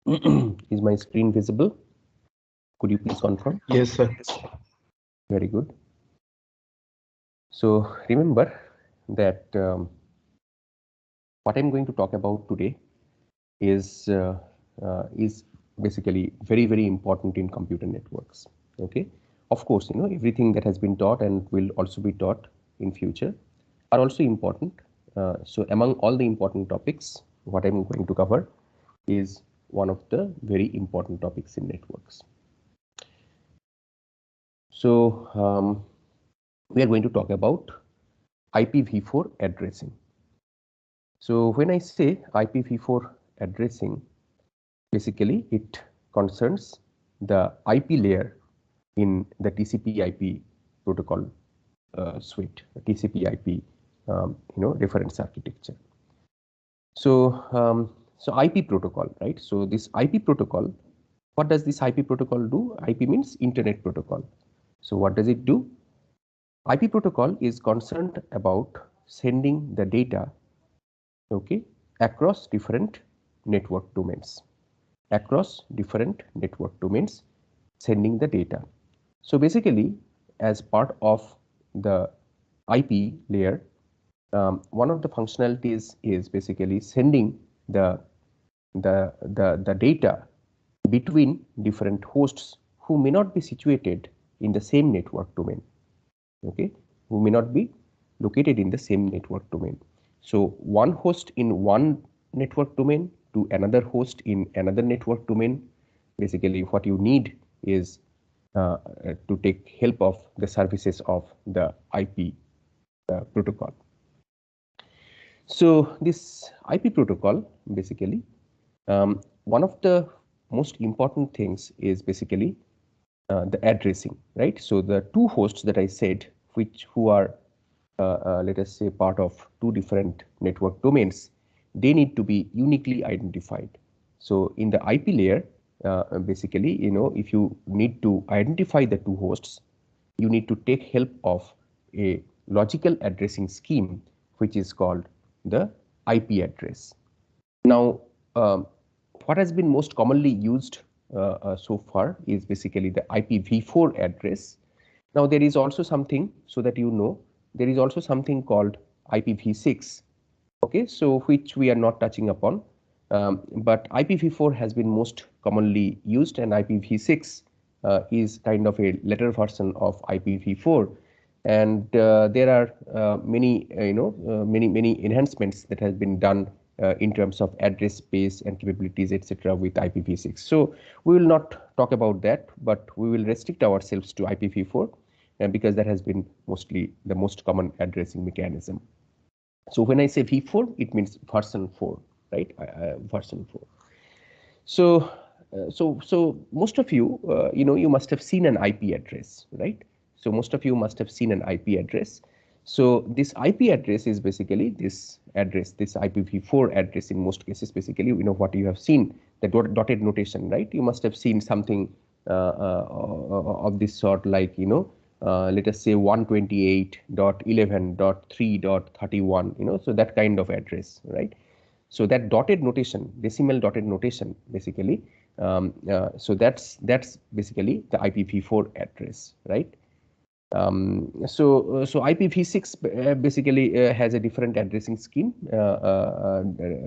Is my screen visible? Could you please confirm? Yes, sir. Very good. So remember that what I'm going to talk about today is basically very important in computer networks. Okay, of course, everything that has been taught and will also be taught in future are also important. So among all the important topics, what I'm going to cover is one of the very important topics in networks. So we are going to talk about IPv4 addressing. So when I say IPv4 addressing, basically it concerns the IP layer in the TCP/IP protocol suite, TCP/IP reference architecture. So IP protocol, right? So this IP protocol, what does this IP protocol do? IP means internet protocol. So what does it do? IP protocol is concerned about sending the data, okay, across different network domains, sending the data. So basically, as part of the IP layer, one of the functionalities is basically sending the data between different hosts who may not be situated in the same network domain, okay, who may not be located in the same network domain. So one host in one network domain to another host in another network domain, basically what you need is to take help of the services of the IP protocol. So this IP protocol, basically, one of the most important things is basically the addressing, right? So the two hosts that I said, who are let us say part of two different network domains, they need to be uniquely identified. So in the IP layer, basically, if you need to identify the two hosts, you need to take help of a logical addressing scheme, which is called the IP address. Now, what has been most commonly used so far is basically the IPv4 address. Now, there is also something, so that you know, there is also something called IPv6. Okay, so which we are not touching upon, but IPv4 has been most commonly used, and IPv6 is kind of a later version of IPv4. And there are many enhancements that has been done in terms of address space and capabilities, etc., with IPv6. So we will not talk about that, but we will restrict ourselves to IPv4 because that has been mostly the most common addressing mechanism. So when I say v4, it means version 4, right? Version 4. So most of you, you must have seen an IP address, right? So most of you must have seen an IP address. So this IP address is basically this address, this IPv4 address in most cases. Basically, what you have seen, the dotted notation, right? You must have seen something of this sort, like let us say 128.11.3.31, so that kind of address, right? So that dotted notation, decimal dotted notation, basically, so that's basically the IPv4 address, right? So IPv6 basically has a different addressing scheme,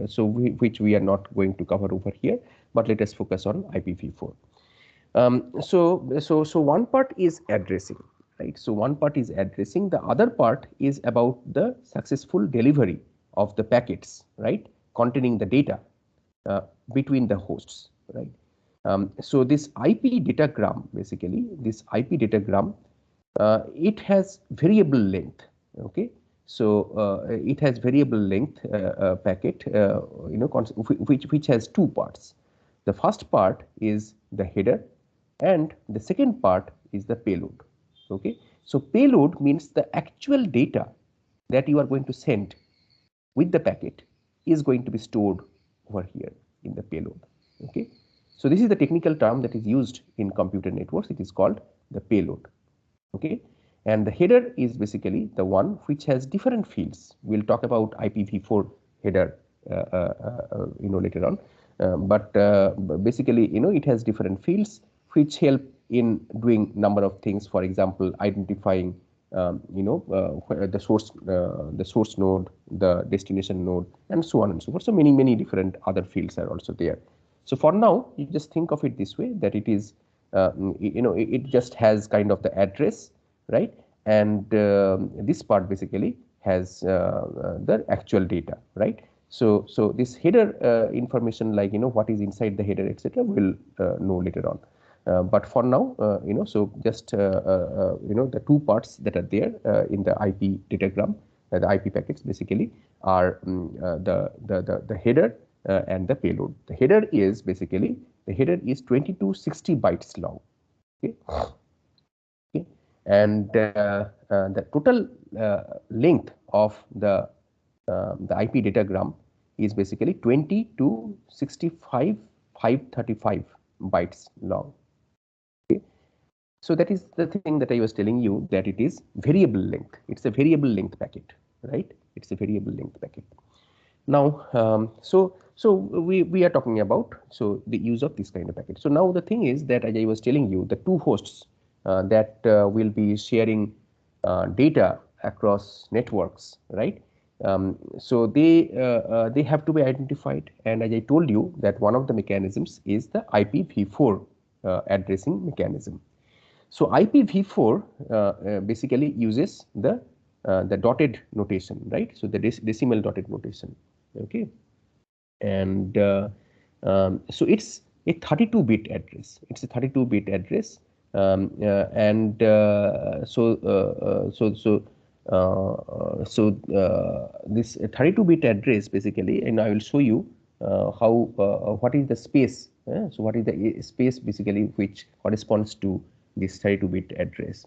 so which we are not going to cover over here, but let us focus on IPv4. So one part is addressing, right? So one part is addressing. The other part is about the successful delivery of the packets, right, containing the data between the hosts, right? So this IP datagram, basically, this IP datagram, it has variable length. Okay, so it has variable length packet, which has two parts. The first part is the header, and the second part is the payload. Okay, so payload means the actual data that you are going to send with the packet is going to be stored over here in the payload. Okay, so this is the technical term that is used in computer networks. It is called the payload. Okay, and the header is basically the one which has different fields. We'll talk about IPv4 header later on, but basically, it has different fields which help in doing number of things. For example, identifying the source node, the destination node, and so on and so forth. So many different other fields are also there. So for now, you just think of it this way, that it is it just has kind of the address, right? And this part basically has the actual data, right? So this header information, like what is inside the header, etc., we'll know later on. But for now, so just the two parts that are there in the IP datagram, the IP packets basically are the header and the payload. The header is 2260 bytes long. Okay. Okay. And the total length of the IP datagram is basically 20 to 65 535 bytes long. Okay. So that is the thing that I was telling you, that it is variable length. It's a variable length packet, right? It's a variable length packet. Now, so we are talking about the use of this kind of packet. So now the thing is that, as I was telling you, the two hosts that will be sharing data across networks, right? So they have to be identified, and as I told you, that one of the mechanisms is the IPv4 addressing mechanism. So IPv4 basically uses the dotted notation, right? So the decimal dotted notation, okay, and so it's a 32-bit address. It's a 32-bit address, and this 32-bit address basically, and I will show you how what is the space. So what is the space basically which corresponds to this 32-bit address.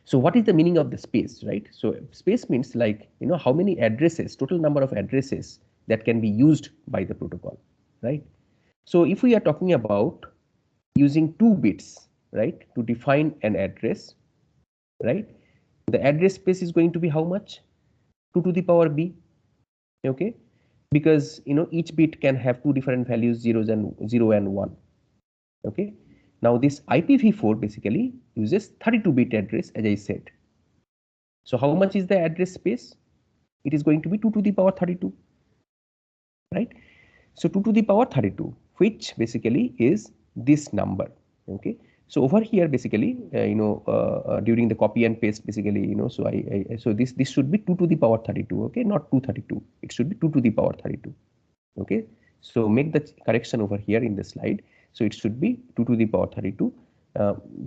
So what is the meaning of the space, right? So space means, like, how many addresses, total number of addresses that can be used by the protocol, right? So if we are talking about using 2 bits, right, to define an address, right, the address space is going to be how much? 2 to the power b, okay, because each bit can have 2 different values, 0 and 1, okay. Now this IPv4 basically uses 32-bit address, as I said. So how much is the address space? It is going to be 2 to the power 32, right? So 2 to the power 32, which basically is this number, okay. So over here basically, during the copy and paste basically, so this should be 2 to the power 32, okay, not 232. It should be 2 to the power 32, okay. So make the correction over here in the slide. So it should be 2 to the power 32,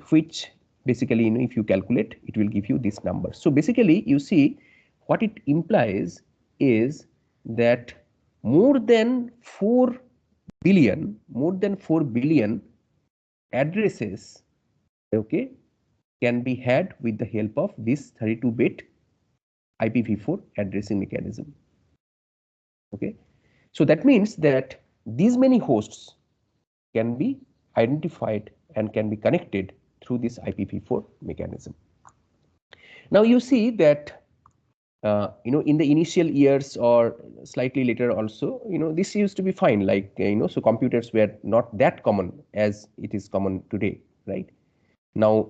which basically, if you calculate, it will give you this number. So basically, you see what it implies is that more than 4 billion addresses, okay, can be had with the help of this 32-bit IPv4 addressing mechanism, okay. So that means that these many hosts can be identified and can be connected through this IPv4 mechanism. Now you see that in the initial years or slightly later also, this used to be fine, like so computers were not that common as it is common today, right? Now,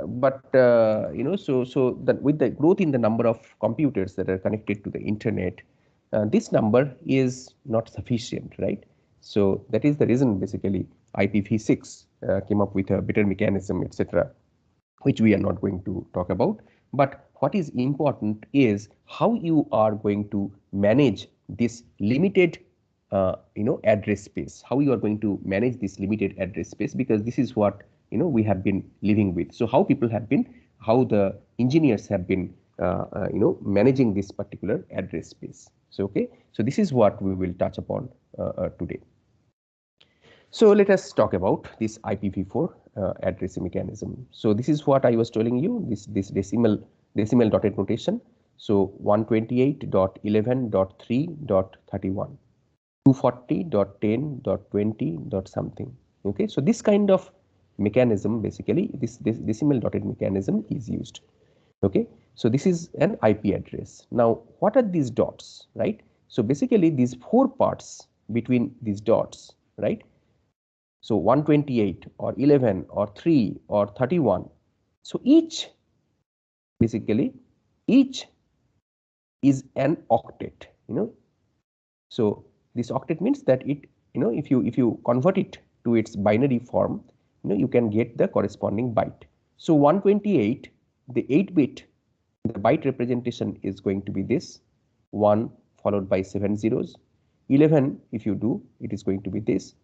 but so that with the growth in the number of computers that are connected to the internet, this number is not sufficient, right? So that is the reason basically IPv6 came up with a better mechanism, etc., which we are not going to talk about. But what is important is how you are going to manage this limited address space, how you are going to manage this limited address space, because this is what we have been living with. So how people have been, how the engineers have been managing this particular address space. So okay, so this is what we will touch upon today. So let us talk about this IPv4 addressing mechanism. So this is what I was telling you, this decimal dotted notation. So 128.11.3.31, 240.10.20. something. Okay, so this kind of mechanism, basically this decimal dotted mechanism is used. Okay, so this is an IP address. Now what are these dots, right? So basically these 4 parts between these dots, right? So 128 or 11 or 3 or 31. So each basically each is an octet, So this octet means that it, if you convert it to its binary form, you can get the corresponding byte. So 128, the 8-bit, the byte representation is going to be this 1 followed by 7 zeros. 11, if you do, it is going to be this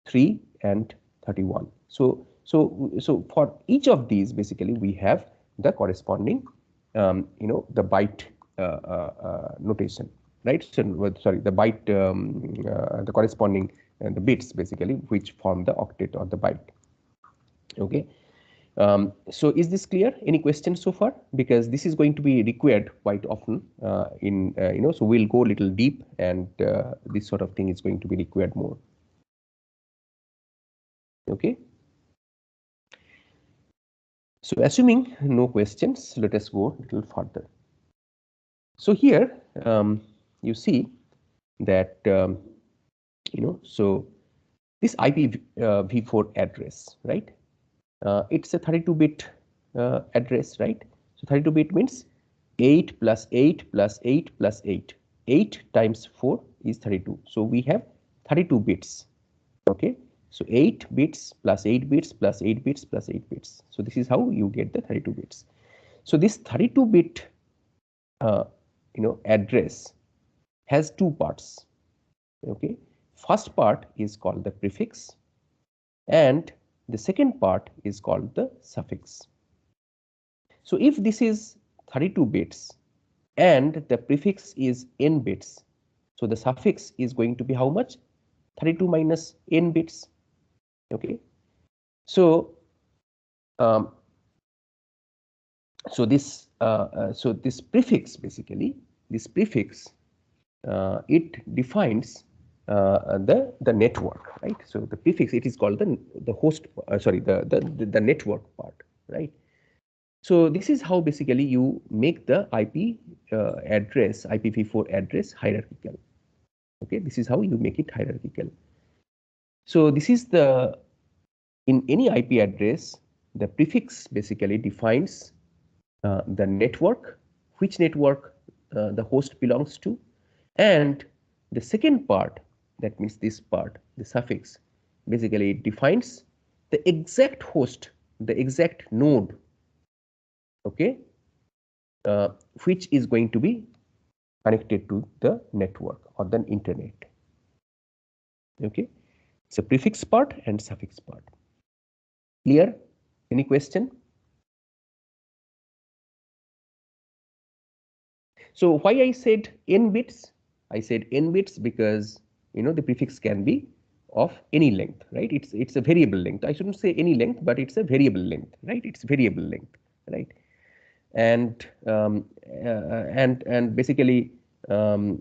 3 and 31. So for each of these, basically we have the corresponding, the byte notation, right? So, sorry, the byte, the corresponding the bits basically which form the octet or the byte. Okay. So is this clear? Any questions so far? Because this is going to be required quite often so we'll go a little deep, and this sort of thing is going to be required more. Okay. So assuming no questions, let us go a little further. So here you see that so this IPv4 address, right? It's a 32-bit address, right? So 32-bit means 8 plus 8 plus 8 plus 8. 8 times 4 is 32. So we have 32 bits. Okay. So 8 bits plus 8 bits plus 8 bits plus 8 bits. So this is how you get the 32 bits. So this 32-bit address has two parts. Okay. First part is called the prefix, and the second part is called the suffix. So if this is 32 bits and the prefix is n bits, so the suffix is going to be how much? 32 minus n bits. Okay. So this prefix, basically this prefix, it defines the network, right? So the prefix, it is called the host, the network part, right? So this is how basically you make the IP address, IPv4 address hierarchical. Okay, this is how you make it hierarchical. So this is in any IP address, the prefix basically defines the network, which network the host belongs to, and the second part, that means this part, the suffix, basically it defines the exact host, the exact node, okay, which is going to be connected to the network or the internet. Okay, so prefix part and suffix part. Clear? Any question? So why I said n bits? I said n bits because the prefix can be of any length, right? It's a variable length. I shouldn't say any length, but it's a variable length, right? It's variable length, right? And basically so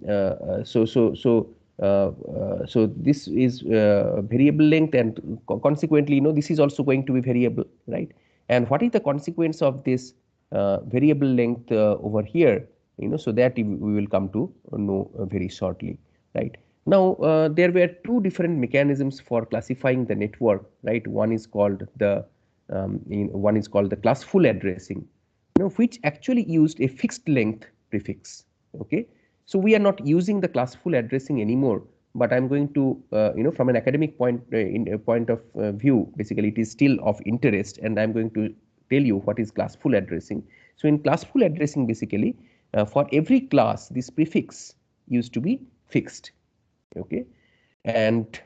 this is variable length, and consequently this is also going to be variable, right? And what is the consequence of this variable length over here, so that we will come to know very shortly, right? Now there were two different mechanisms for classifying the network, right? One is called the classful addressing, which actually used a fixed length prefix. Okay, so we are not using the classful addressing anymore, but I'm going to from an academic point of view, basically it is still of interest, and I'm going to tell you what is classful addressing. So in classful addressing, basically for every class, this prefix used to be fixed. Okay, and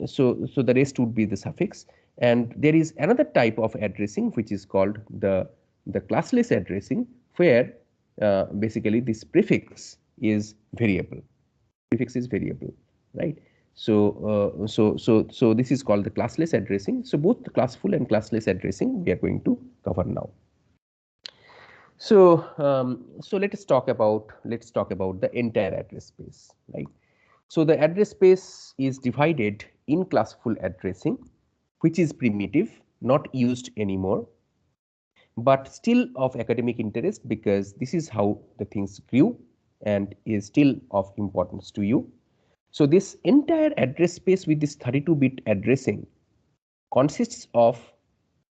so the rest would be the suffix. And there is another type of addressing which is called the classless addressing, where basically this prefix is variable. Prefix is variable, right? So this is called the classless addressing. So both the classful and classless addressing we are going to cover now. So let us talk about the entire address space, right? So the address space is divided in classful addressing, which is primitive, not used anymore, but still of academic interest because this is how the things grew and is still of importance to you. So this entire address space with this 32-bit addressing consists of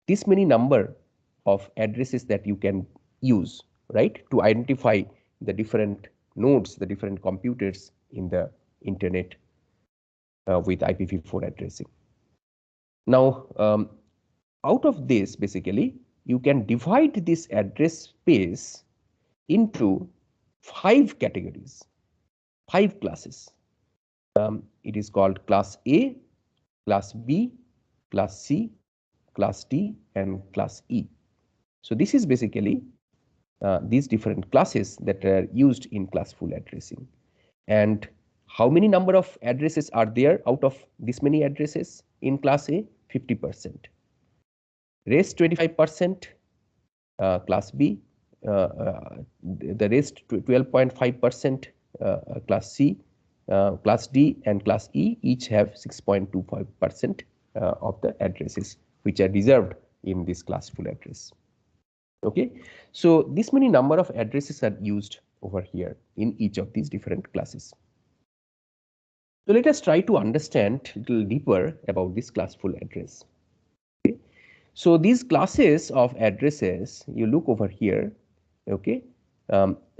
this many number of addresses that you can use, right, to identify the different nodes, the different computers in the internet with IPv4 addressing. Now, out of this, basically, you can divide this address space into 5 categories, 5 classes. It is called class A, class B, class C, class D, and class E. So this is basically these different classes that are used in classful addressing. And how many number of addresses are there out of this many addresses in class A? 50%. Rest 25%, class B, the rest 12.5% class C, class D and class E each have 6.25% of the addresses which are reserved in this classful address. Okay, so this many number of addresses are used over here in each of these different classes. So let us try to understand a little deeper about this classful address. Okay. So these classes of addresses, you look over here, okay.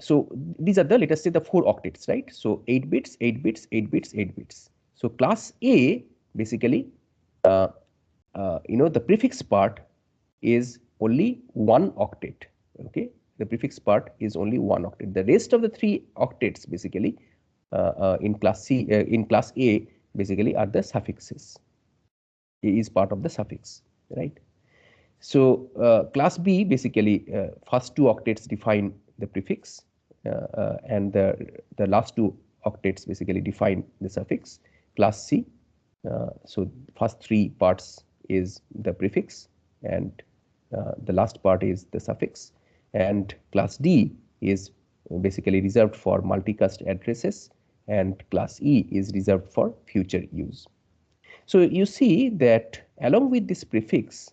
So these are the, let us say, the 4 octets, right? So 8 bits, 8 bits, 8 bits, 8 bits. So class A, basically, the prefix part is only 1 octet, okay. The prefix part is only 1 octet. The rest of the 3 octets, basically, in class A, basically, are the suffixes. A is part of the suffix, right? So class B, basically, first 2 octets define the prefix, and the last 2 octets basically define the suffix. Class C, so first 3 parts is the prefix, and the last part is the suffix. And class D is basically reserved for multicast addresses, and class E is reserved for future use. So you see that along with this prefix,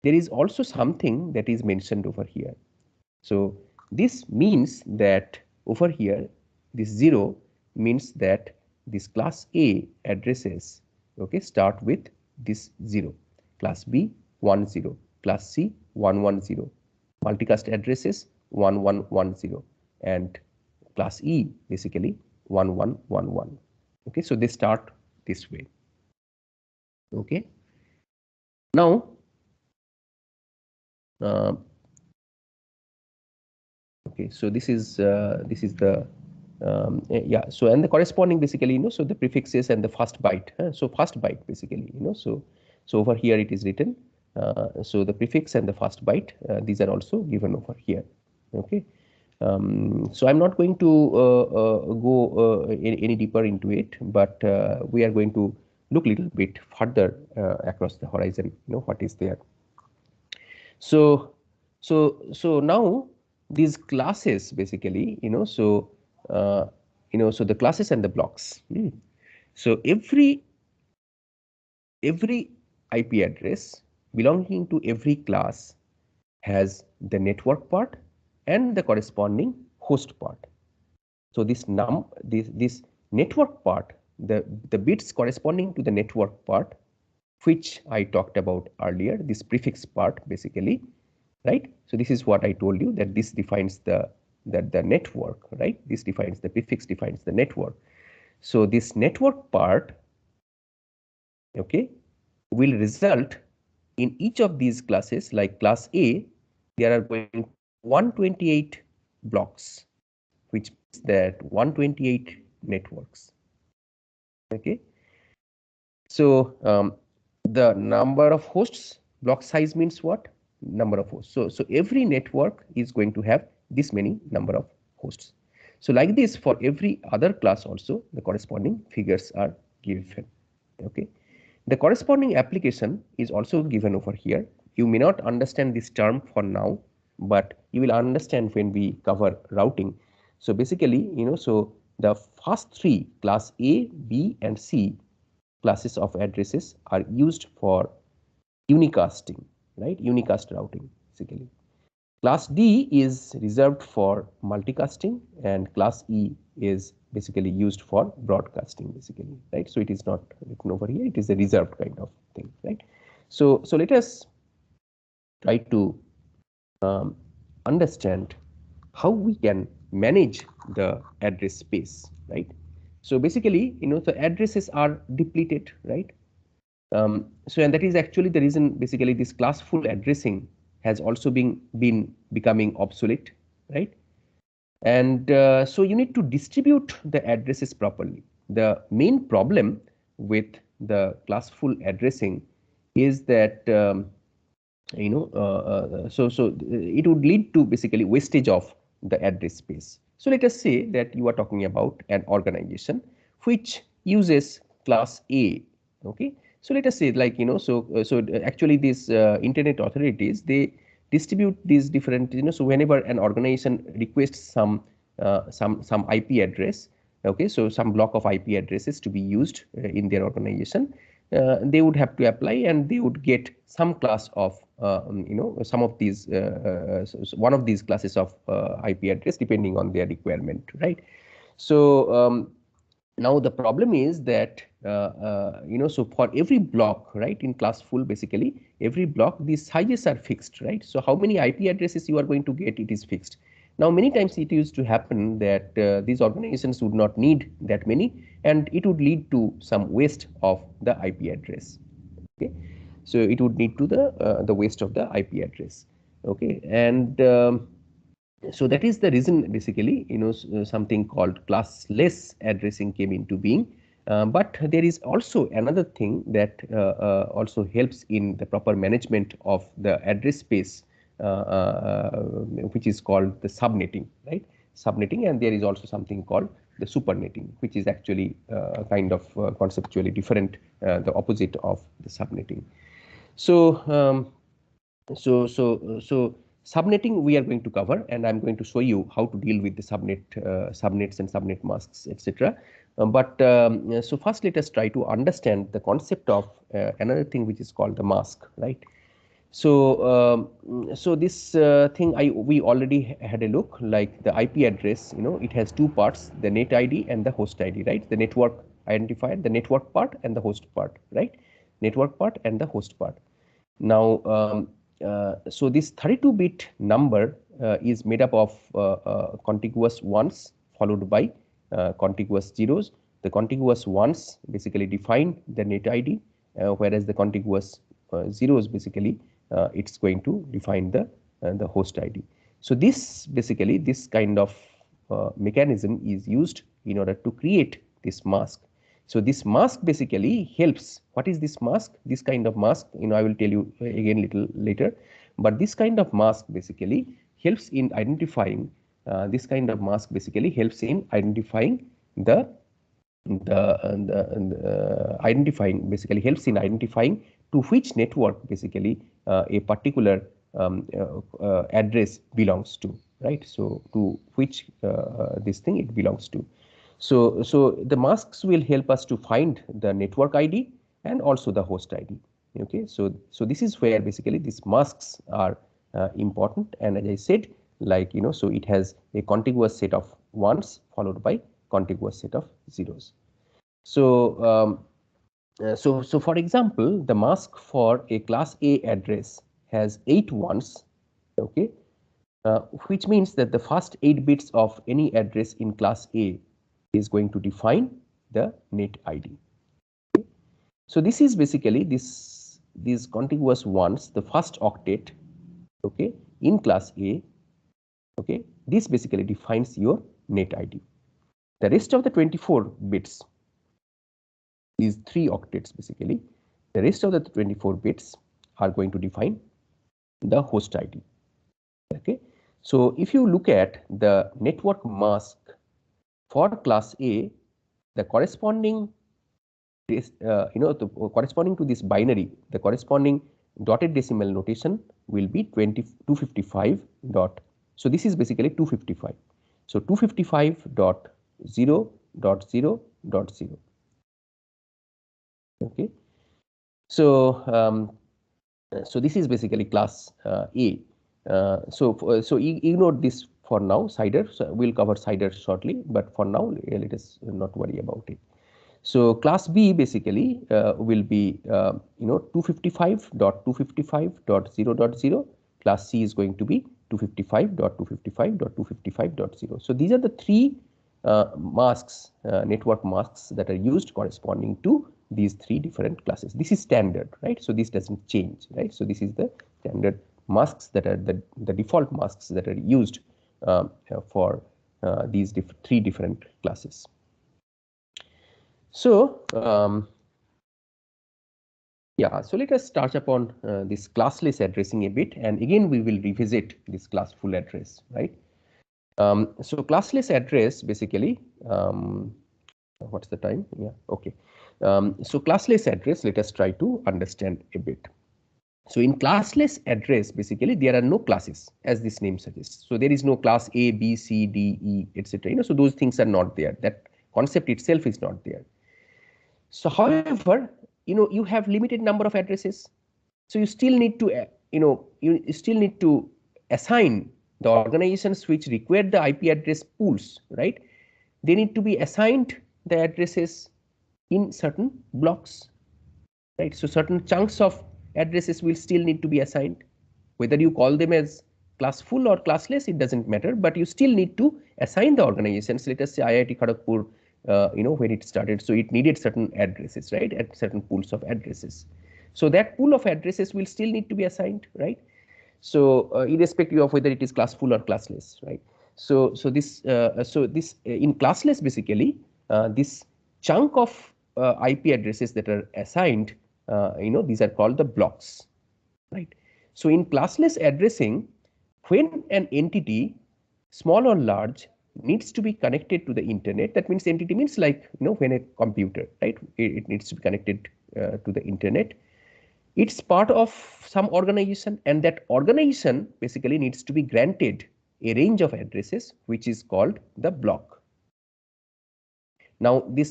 there is also something that is mentioned over here. So this means that over here, this 0 means that this class A addresses, okay, start with this 0, class B 10, class C 110, multicast addresses 1110, and class E basically 1111. Okay, so they start this way. Okay, now okay, so this is the yeah. So and the corresponding, basically, so the prefixes and the first byte. So first byte, basically, so over here it is written. So the prefix and the first byte, these are also given over here. Okay. So I'm not going to go any deeper into it, but we are going to look a little bit further across the horizon. What is there. So now these classes, basically, so so the classes and the blocks. So every IP address belonging to every class has the network part and the corresponding host part. So this network part, the bits corresponding to the network part, which I talked about earlier, this prefix part, basically, right? So this is what I told you, that this defines the network, right? This defines the prefix, defines the network. So this network part, okay, will result in each of these classes. Like class A, there are going 128 blocks, which means that 128 networks. Okay, so the number of hosts, block size means what? Number of hosts. So every network is going to have this many number of hosts. So like this, for every other class also, the corresponding figures are given. Okay, the corresponding application is also given over here. You may not understand this term for now, but you will understand when we cover routing. So basically, so the first 3, class A, B, and C classes of addresses, are used for unicasting, right? Unicast routing, basically. Class D is reserved for multicasting, and class E is basically used for broadcasting basically, right? So it is not written over here, it is a reserved kind of thing, right? So let us try to understand how we can manage the address space, right? So basically, the addresses are depleted, right? So and that is actually the reason basically this classful addressing has also been becoming obsolete, right? And so you need to distribute the addresses properly. The main problem with the classful addressing is that it would lead to basically wastage of the address space. So let us say that you are talking about an organization which uses class A. Okay, so let us say like actually these internet authorities, they distribute these different, so whenever an organization requests some IP address, okay, so some block of IP addresses to be used in their organization, they would have to apply and they would get some class of some of these one of these classes of IP address depending on their requirement, right? So now the problem is that so for every block, right, in classful basically every block these sizes are fixed, right? So how many IP addresses you are going to get, it is fixed. Now many times it used to happen that these organizations would not need that many, and it would lead to some waste of the IP address. Okay, so it would lead to the waste of the IP address. Okay, and so that is the reason basically something called classless addressing came into being. But there is also another thing that also helps in the proper management of the address space, which is called the subnetting, right? Subnetting, and there is also something called the supernetting, which is actually kind of conceptually different, the opposite of the subnetting. So subnetting we are going to cover, and I'm going to show you how to deal with the subnets and subnet masks, etc. So first let us try to understand the concept of another thing which is called the mask, right? So this thing we already had a look, like the IP address, it has two parts, the net ID and the host ID, right? The network identifier, the network part and the host part, right? Network part and the host part. Now, so this 32-bit number is made up of contiguous ones followed by contiguous zeros. The contiguous ones basically define the net ID, whereas the contiguous zeros basically it's going to define the host ID. So this basically this kind of mechanism is used in order to create this mask. So this mask basically helps. What is this mask? This kind of mask, I will tell you again little later. But this kind of mask basically helps in identifying. This kind of mask basically helps in identifying identifying basically helps in identifying to which network basically a particular address belongs to, right? So to which this thing it belongs to. So the masks will help us to find the network ID and also the host ID. Okay, so this is where basically these masks are important, and as I said, like so it has a contiguous set of ones followed by contiguous set of zeros. So so for example, the mask for a class A address has 8 ones, okay, which means that the first 8 bits of any address in class A is going to define the net ID. Okay. So this is basically these contiguous ones, the first octet, okay, in class A, okay, this basically defines your net ID. The rest of the 24 bits, these 3 octets basically, the rest of the 24 bits are going to define the host ID. Okay, so if you look at the network mask for class A, the corresponding corresponding to this binary, the corresponding dotted decimal notation will be 255 dot. So this is basically 255. So 255.0.0.0. Okay. So so this is basically class A. So ignore this for now, CIDR. So we'll cover CIDR shortly, but for now, let us not worry about it. So class B basically will be 255.255.0.0. Class C is going to be 255.255.255.0. So these are the three masks, network masks that are used corresponding to these three different classes. This is standard, right? So this doesn't change, right? So this is the standard masks that are the default masks that are used for these three different classes. So yeah, so let us touch upon this classless addressing a bit, and again we will revisit this classful address, right? So classless address basically, what's the time? Yeah, okay. So classless address, let us try to understand a bit. So in classless address, basically there are no classes, as this name suggests. So there is no class A, B, C, D, E, etc. So those things are not there. That concept itself is not there. So however, you have limited number of addresses. So you still need to, you still need to assign the organizations which require the IP address pools, right? They need to be assigned the addresses in certain blocks, right? So certain chunks of addresses will still need to be assigned. Whether you call them as classful or classless, it doesn't matter, but you still need to assign the organizations. Let us say IIT Kharagpur, when it started, so it needed certain addresses, right, at certain pools of addresses. So that pool of addresses will still need to be assigned, right? So irrespective of whether it is classful or classless, right? So this in classless, basically this chunk of IP addresses that are assigned, these are called the blocks, right? So in classless addressing, when an entity, small or large, needs to be connected to the internet, that means entity means like, when a computer, right, it needs to be connected to the internet. It's part of some organization, and that organization basically needs to be granted a range of addresses which is called the block. Now the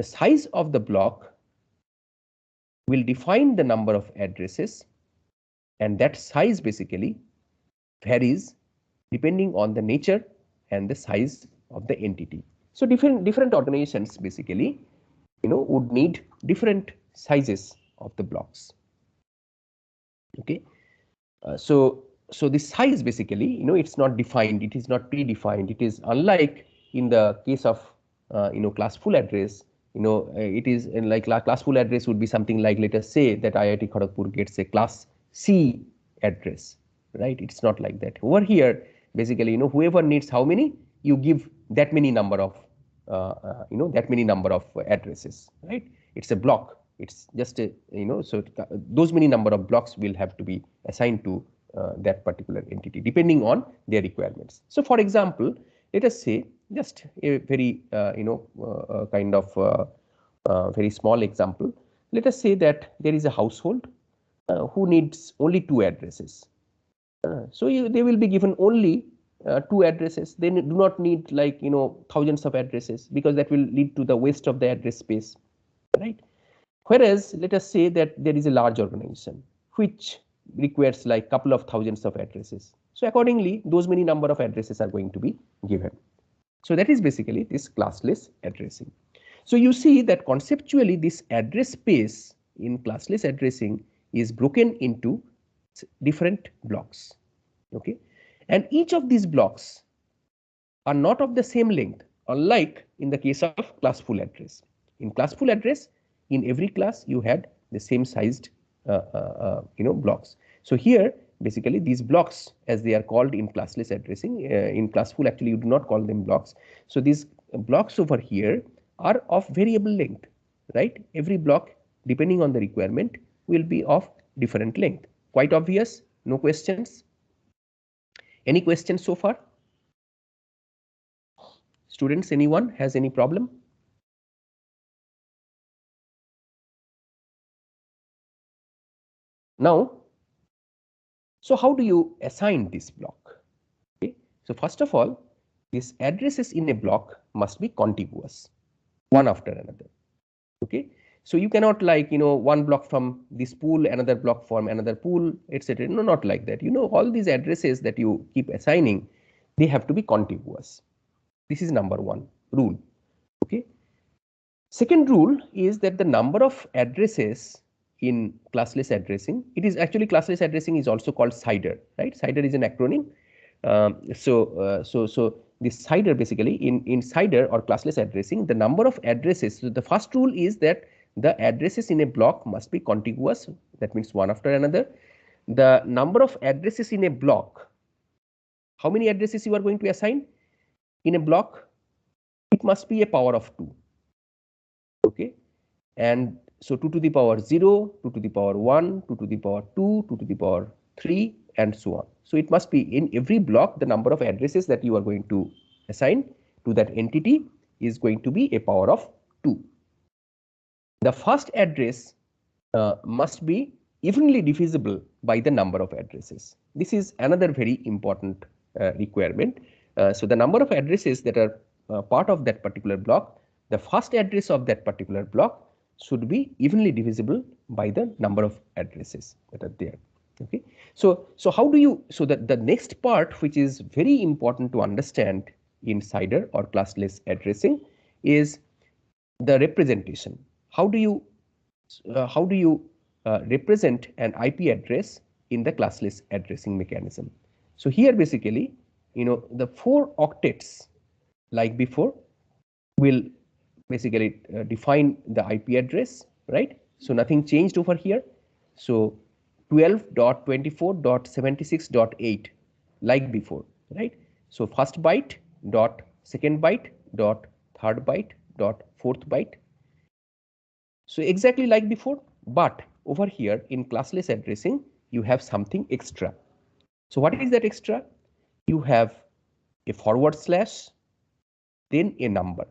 size of the block will define the number of addresses, and that size basically varies depending on the nature and the size of the entity. So different organizations basically would need different sizes of the blocks. Okay, so this size basically, it's not defined, it is not predefined. It is unlike in the case of classful address. It is like classful address would be something like, let us say that IIT Kharagpur gets a class C address, right? It's not like that. Over here, basically, whoever needs how many, you give that many number of addresses, right? It's a block. It's just a, so those many number of blocks will have to be assigned to that particular entity depending on their requirements. So for example, let us say just a very kind of very small example. Let us say that there is a household who needs only 2 addresses. So they will be given only 2 addresses. They do not need like thousands of addresses, because that will lead to the waste of the address space, right? Whereas let us say that there is a large organization which requires like couple of thousands of addresses. So accordingly, those many number of addresses are going to be given. So that is basically this classless addressing. So you see that conceptually this address space in classless addressing is broken into different blocks. Okay, and each of these blocks are not of the same length, unlike in the case of classful address. In classful address, in every class you had the same sized blocks. So here basically these blocks, as they are called in classless addressing, in classful actually you do not call them blocks. So these blocks over here are of variable length, right? Every block, depending on the requirement, will be of different length. Quite obvious, no questions? Any questions so far? Students, anyone has any problem? Now, so how do you assign this block? Okay, so first of all, these addresses in a block must be contiguous, one after another. Okay, So you cannot like, one block from this pool, another block from another pool, etc. No, not like that. All these addresses that you keep assigning, they have to be contiguous. This is number one rule. Okay. Second rule is that the number of addresses in classless addressing, it is actually classless addressing is also called CIDR, right? CIDR is an acronym. So this CIDR basically in CIDR or classless addressing, the number of addresses. So the first rule is that the addresses in a block must be contiguous. That means one after another. The number of addresses in a block, how many addresses you are going to assign in a block? It must be a power of 2. Okay, and so 2 to the power 0, 2 to the power 1, 2 to the power 2, 2 to the power 3, and so on. So it must be in every block, the number of addresses that you are going to assign to that entity is going to be a power of 2. The first address must be evenly divisible by the number of addresses. This is another very important requirement. So the number of addresses that are part of that particular block, the first address of that particular block should be evenly divisible by the number of addresses that are there. Okay. So how do you, so that the next part which is very important to understand in CIDR or classless addressing is the representation. How do you represent an IP address in the classless addressing mechanism? So here basically, the 4 octets like before will basically define the IP address, right? So nothing changed over here. So 12.24.76.8 like before, right? So first byte dot second byte dot third byte dot fourth byte. So exactly like before, but over here in classless addressing, you have something extra. So what is that extra? You have a forward slash, then a number.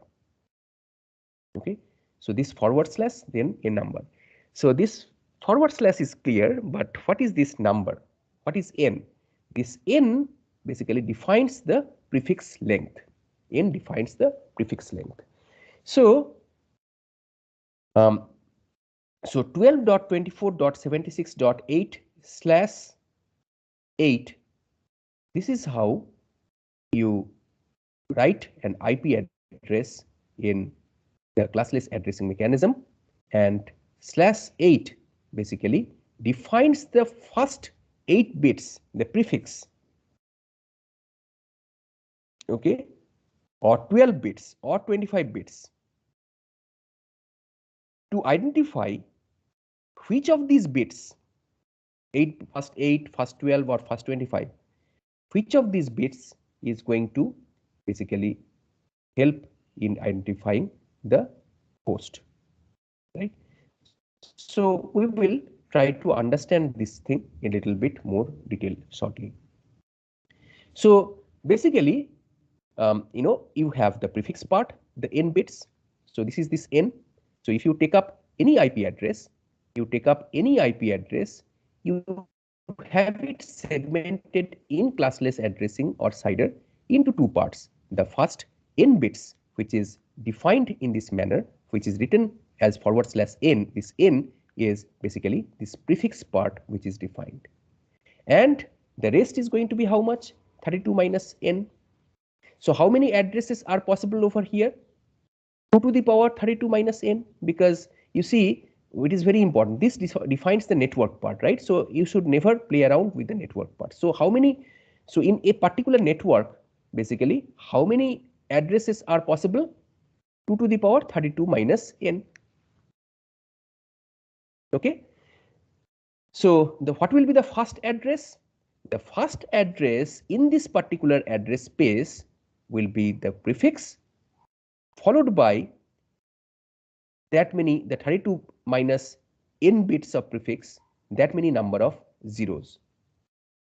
Okay, so this forward slash, then a number. So this forward slash is clear, but what is this number? What is n? This n basically defines the prefix length. N defines the prefix length. So 12.24.76.8/8, this is how you write an IP address in the classless addressing mechanism, and /8 basically defines the first 8 bits, the prefix, okay, or 12 bits or 25 bits to identify which of these bits, first 8, first 12 or first 25, which of these bits is going to basically help in identifying the host, right? So we will try to understand this thing a little bit more detail shortly. So basically, you have the prefix part, the n bits. So this is this n. So if you take up any IP address, you have it segmented in classless addressing or CIDR into 2 parts. The first n bits, which is defined in this manner, which is written as /n. This n is basically this prefix part which is defined. And the rest is going to be how much? 32 minus n. So how many addresses are possible over here? 2 to the power 32 minus n, because you see, it is very important. This defines the network part, right? So you should never play around with the network part. So how many, so in a particular network, basically, how many addresses are possible? 2 to the power 32 minus n. Okay. So what will be the first address? The first address in this particular address space will be the prefix, followed by that many, the 32 minus n bits of prefix, that many number of zeros.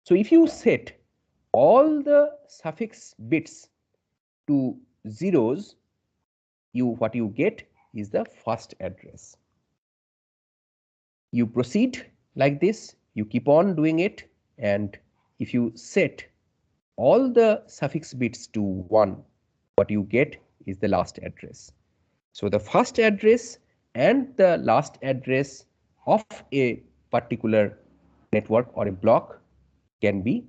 So if you set all the suffix bits to zeros, what you get is the first address. You proceed like this, you keep on doing it, and if you set all the suffix bits to 1, what you get is the last address. So the first address and the last address of a particular network or a block can be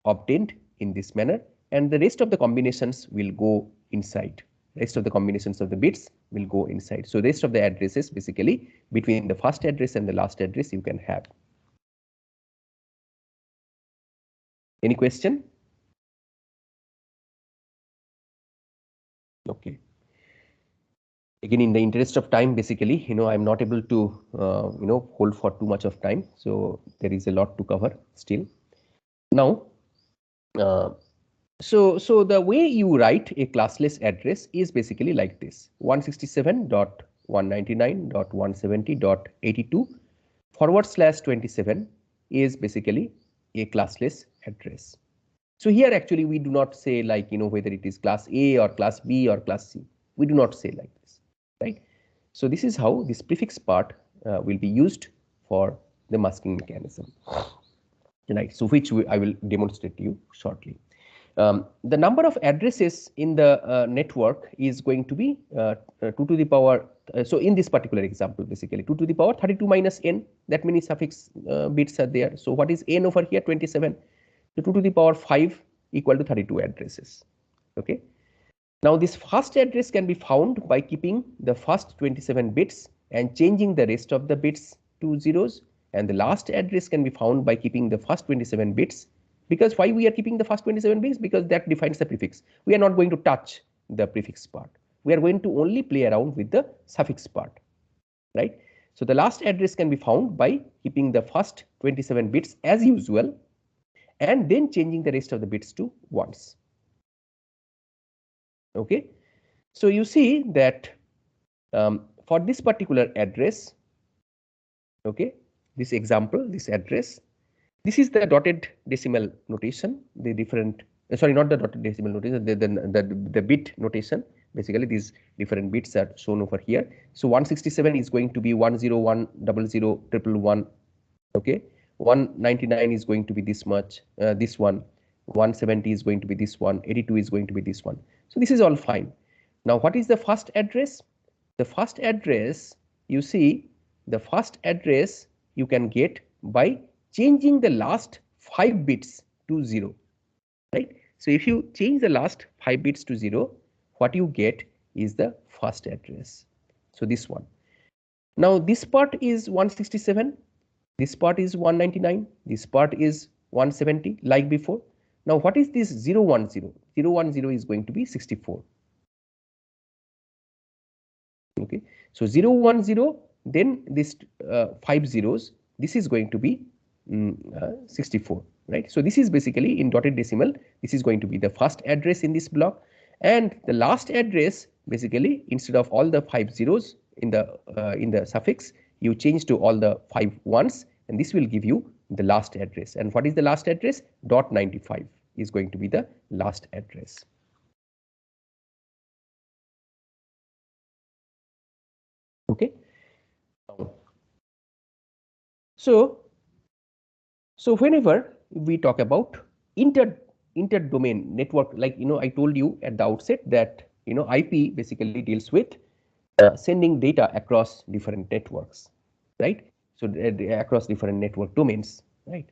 obtained in this manner, and the rest of the combinations will go inside. Rest of the combinations of the bits will go inside. So rest of the addresses basically between the first address and the last address you can have. Any question? Okay. Again, in the interest of time, basically, I'm not able to, hold for too much of time. So there is a lot to cover still. Now, so the way you write a classless address is basically like this: 167.199.170.82 /27 is basically a classless address. So here actually we do not say like, whether it is class A or class B or class C. We do not say like this, right? So this is how this prefix part will be used for the masking mechanism, right? So which I will demonstrate to you shortly. The number of addresses in the network is going to be 2 to the power. So in this particular example, basically 2 to the power 32 minus n, that many suffix bits are there. So what is n over here? 27. So 2 to the power 5 equal to 32 addresses. Okay. Now this first address can be found by keeping the first 27 bits and changing the rest of the bits to zeros, and the last address can be found by keeping the first 27 bits. Because why we are keeping the first 27 bits? Because that defines the prefix. We are not going to touch the prefix part. We are going to only play around with the suffix part, right? So the last address can be found by keeping the first 27 bits as usual and then changing the rest of the bits to ones. Okay, so you see that for this particular address, okay, this example, this address, this is the dotted decimal notation, the different, sorry, not the dotted decimal notation, the bit notation. Basically, these different bits are shown over here. So 167 is going to be 101001111. Okay, 199 is going to be this much, this one. 170 is going to be this one. 82 is going to be this one. So this is all fine. Now, what is the first address? The first address, you see, the first address you can get by changing the last 5 bits to 0, right? So if you change the last 5 bits to 0, what you get is the first address. So this one. Now this part is 167, this part is 199, this part is 170 like before. Now what is this 010? 010 is going to be 64. Okay, so 010, then this 5 zeros, this is going to be 64, right? So this is basically in dotted decimal, this is going to be the first address in this block, and the last address, basically instead of all the 5 zeros in the suffix, you change to all the 5 ones, and this will give you the last address. And what is the last address? .95 is going to be the last address. Okay. So whenever we talk about inter-domain network, like I told you at the outset that IP basically deals with sending data across different networks, right? So across different network domains, right?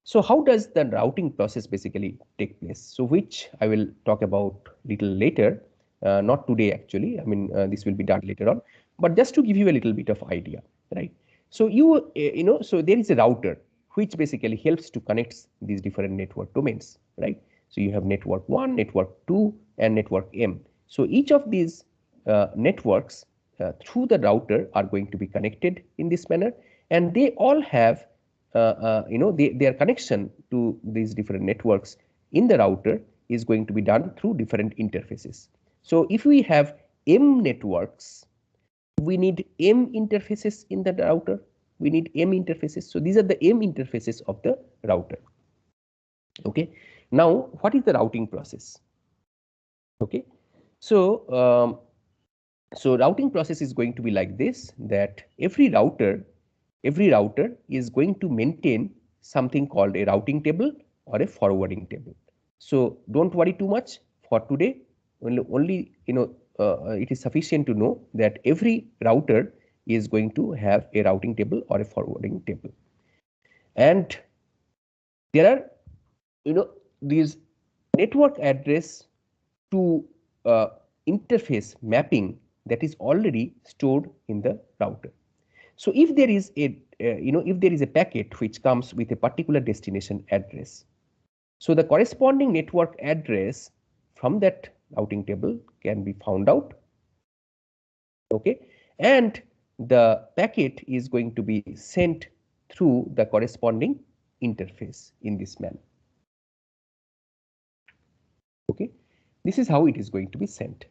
So how does the routing process basically take place? So which I will talk about little later, not today actually. I mean, this will be done later on, but just to give you a little bit of idea, right? So so there is a router which basically helps to connect these different network domains, right? So you have network 1, network 2, and network M. So each of these networks through the router are going to be connected in this manner, and they all have their connection to these different networks in the router is going to be done through different interfaces. So if we have M networks, we need M interfaces in the router. We need M interfaces. So these are the M interfaces of the router. Okay. Now, what is the routing process? Okay. So so routing process is going to be like this, that every router is going to maintain something called a routing table or a forwarding table. So don't worry too much for today. Only it is sufficient to know that every router is going to have a routing table or a forwarding table. And there are, these network address to interface mapping that is already stored in the router. So if there is a, if there is a packet which comes with a particular destination address, so the corresponding network address from that routing table can be found out, okay, and the packet is going to be sent through the corresponding interface in this manner. Okay, this is how it is going to be sent.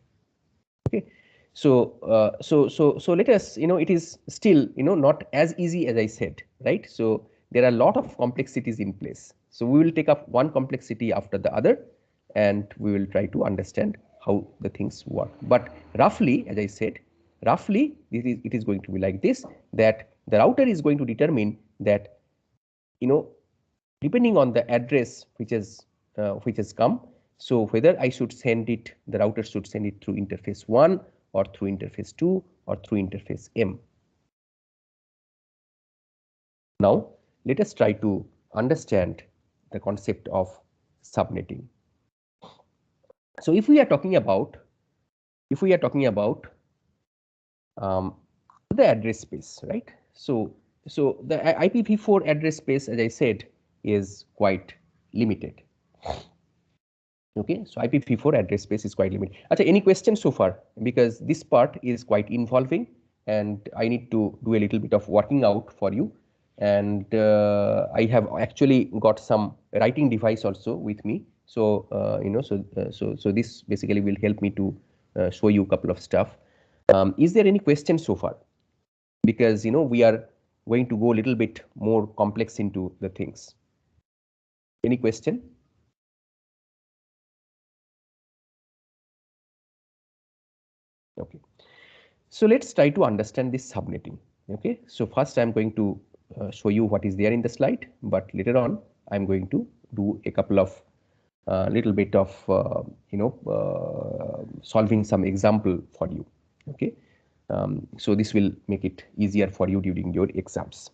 Okay, so so let us, it is still, not as easy as I said, right? So there are a lot of complexities in place. So we will take up one complexity after the other, and we will try to understand how the things work. But roughly, as I said, roughly it is going to be like this, that the router is going to determine that, depending on the address which has come, so whether I should send it, the router should send it through interface 1 or through interface 2 or through interface M. Now let us try to understand the concept of subnetting. So if we are talking about the address space, right? So the IPv4 address space, as I said, is quite limited. Okay, so IPv4 address space is quite limited. Achha, any questions so far? Because this part is quite involving, and I need to do a little bit of working out for you. And I have actually got some writing device also with me. So so this basically will help me to show you a couple of stuff. Is there any questions so far? Because we are going to go a little bit more complex into the things. Any question? Okay, so let's try to understand this subnetting. Okay, so first I'm going to show you what is there in the slide, but later on I'm going to do a couple of little bit of solving some example for you. Okay, so this will make it easier for you during your exams.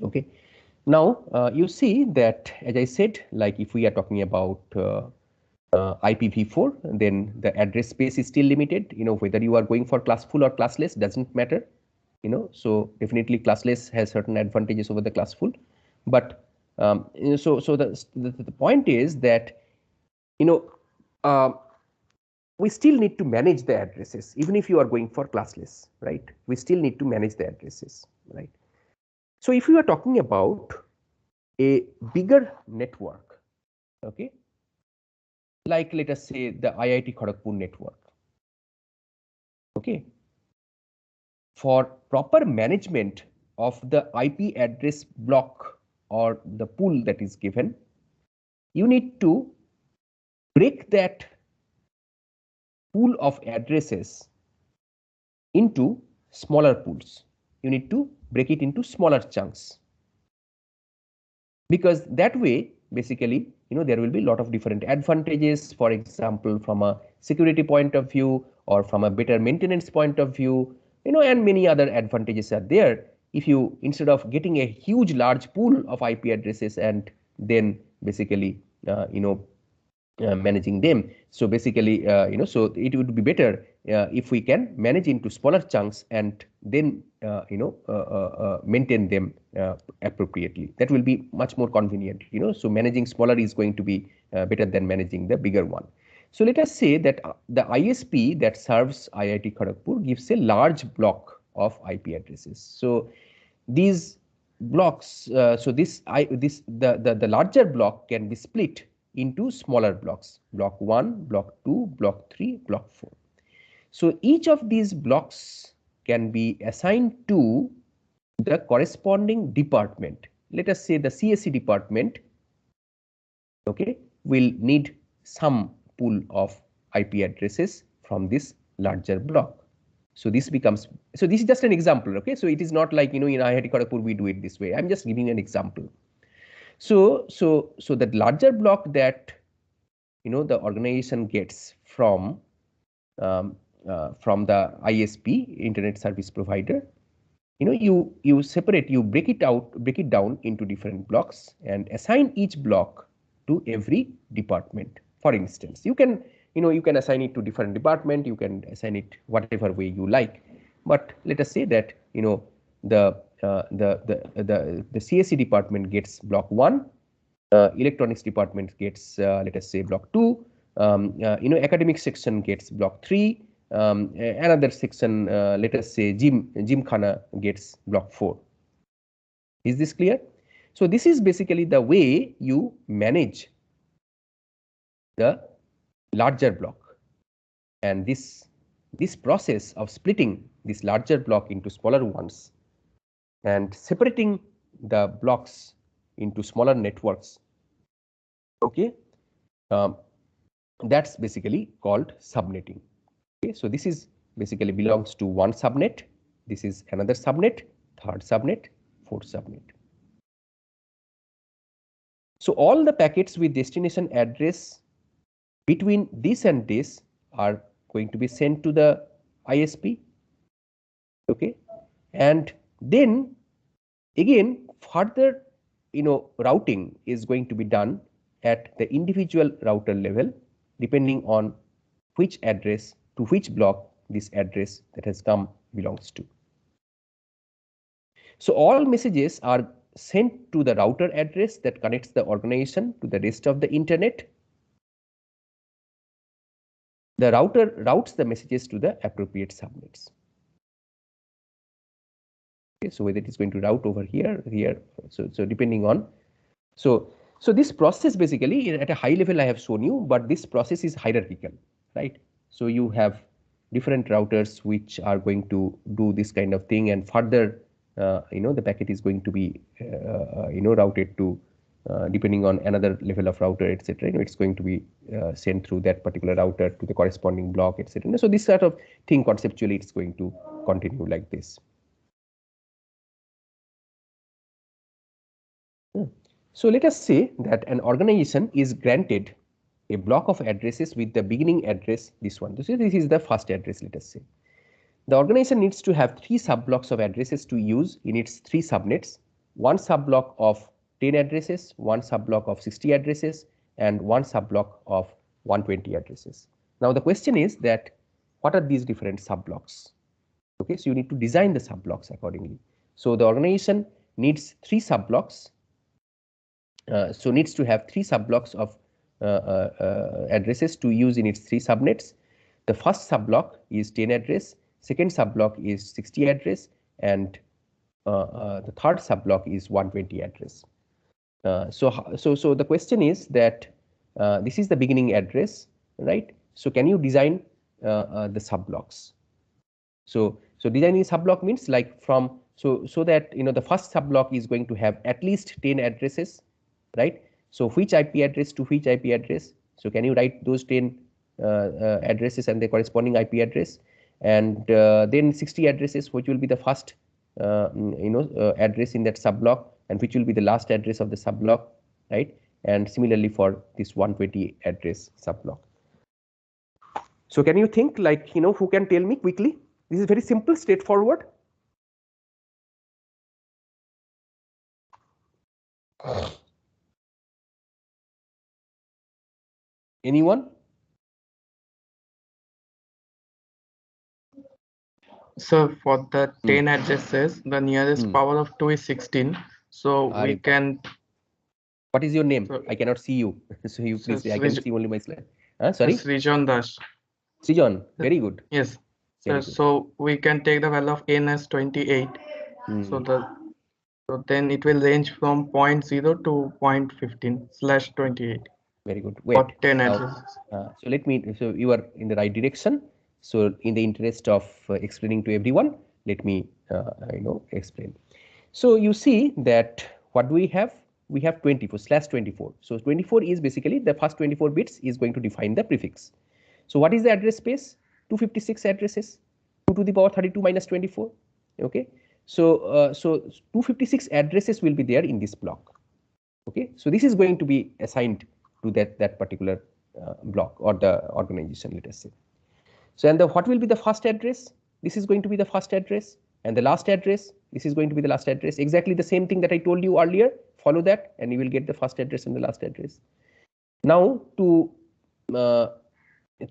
Okay, now you see that, as I said, like if we are talking about IPv4, then the address space is still limited. Whether you are going for classful or classless doesn't matter. So definitely classless has certain advantages over the classful. But so the point is that we still need to manage the addresses even if you are going for classless, right? We still need to manage the addresses, right? So if you are talking about a bigger network, okay, like let us say the IIT Kharagpur network, okay, for proper management of the IP address block or the pool that is given, you need to break that pool of addresses into smaller pools. You need to break it into smaller chunks, because that way basically there will be a lot of different advantages, for example from a security point of view or from a better maintenance point of view, and many other advantages are there if you, instead of getting a huge large pool of IP addresses and then basically managing them. So basically so it would be better if we can manage into smaller chunks and then maintain them appropriately. That will be much more convenient. So managing smaller is going to be better than managing the bigger one. So let us say that the ISP that serves IIT Kharagpur gives a large block of IP addresses. So these blocks, so the larger block can be split into smaller blocks, block 1, block 2, block 3, block 4. So each of these blocks can be assigned to the corresponding department. Let us say the CSE department, okay, will need some pool of IP addresses from this larger block. So this becomes, so this is just an example, okay? So it is not like, in IIT Kharagpur we do it this way. I'm just giving an example. So the larger block that the organization gets from from the ISP, internet service provider, you separate, you break it down into different blocks and assign each block to every department. For instance, you can assign it to different department, you can assign it whatever way you like, but let us say that the CSE department gets block 1, electronics department gets let us say block 2, academic section gets block 3, another section, let us say Gymkhana gets block 4. Is this clear? So this is basically the way you manage the larger block, and this process of splitting this larger block into smaller ones and separating the blocks into smaller networks, okay, that's basically called subnetting. Okay, so this is basically belongs to one subnet, this is another subnet, third subnet, fourth subnet. So all the packets with destination address between this and this are going to be sent to the ISP, okay, and then again further routing is going to be done at the individual router level depending on which address to which block this address that has come belongs to. So all messages are sent to the router address that connects the organization to the rest of the internet. The router routes the messages to the appropriate subnets. Okay, so whether it is going to route over here, so depending on, so this process basically at a high level I have shown you, but this process is hierarchical, right? So you have different routers which are going to do this kind of thing, and further the packet is going to be routed to depending on another level of router, etc. It's going to be sent through that particular router to the corresponding block, etc. So this sort of thing conceptually it's going to continue like this. So let us say that an organization is granted a block of addresses with the beginning address, this one. This is the first address, let us say. The organization needs to have 3 sub-blocks of addresses to use in its 3 subnets, 1 sub-block of 10 addresses, 1 sub-block of 60 addresses, and 1 sub-block of 120 addresses. Now the question is that what are these different sub-blocks? Okay, so you need to design the sub-blocks accordingly. So the organization needs 3 sub-blocks. So needs to have 3 sub-blocks of addresses to use in its 3 subnets. The first sub-block is 10 address, second sub-block is 60 address, and the third sub-block is 120 address. So the question is that this is the beginning address, right? So can you design the sub-blocks? So designing sub-block means like from so that the first sub-block is going to have at least 10 addresses, right? So which IP address to which IP address? So can you write those 10 addresses and the corresponding IP address, and then 60 addresses, which will be the first address in that sub-block, and which will be the last address of the sub-block, right? And similarly for this 120 address sub-block. So can you think like who can tell me quickly? This is very simple, straightforward. Anyone? So for the 10 addresses, the nearest power of 2 is 16. So we can. What is your name? So, I cannot see you. So you please say, I can see only my slide. Sorry? Srijan Das. Srijan, very good. Yes. So we can take the value of n as 28. So then it will range from 0.0 to 0.15/28. Very good. Wait. For 10 addresses. So let me. So you are in the right direction. So in the interest of explaining to everyone, let me explain. So you see that what do we have? We have 24/24. So 24 is basically the first 24 bits is going to define the prefix. So what is the address space? 256 addresses, 2 to the power 32 minus 24. Okay. So 256 addresses will be there in this block. Okay. So this is going to be assigned to that particular block or the organization, let us say. So and what will be the first address? This is going to be the first address, and the last address, this is going to be the last address. Exactly the same thing that I told you earlier. Follow that and you will get the first address and the last address. Now to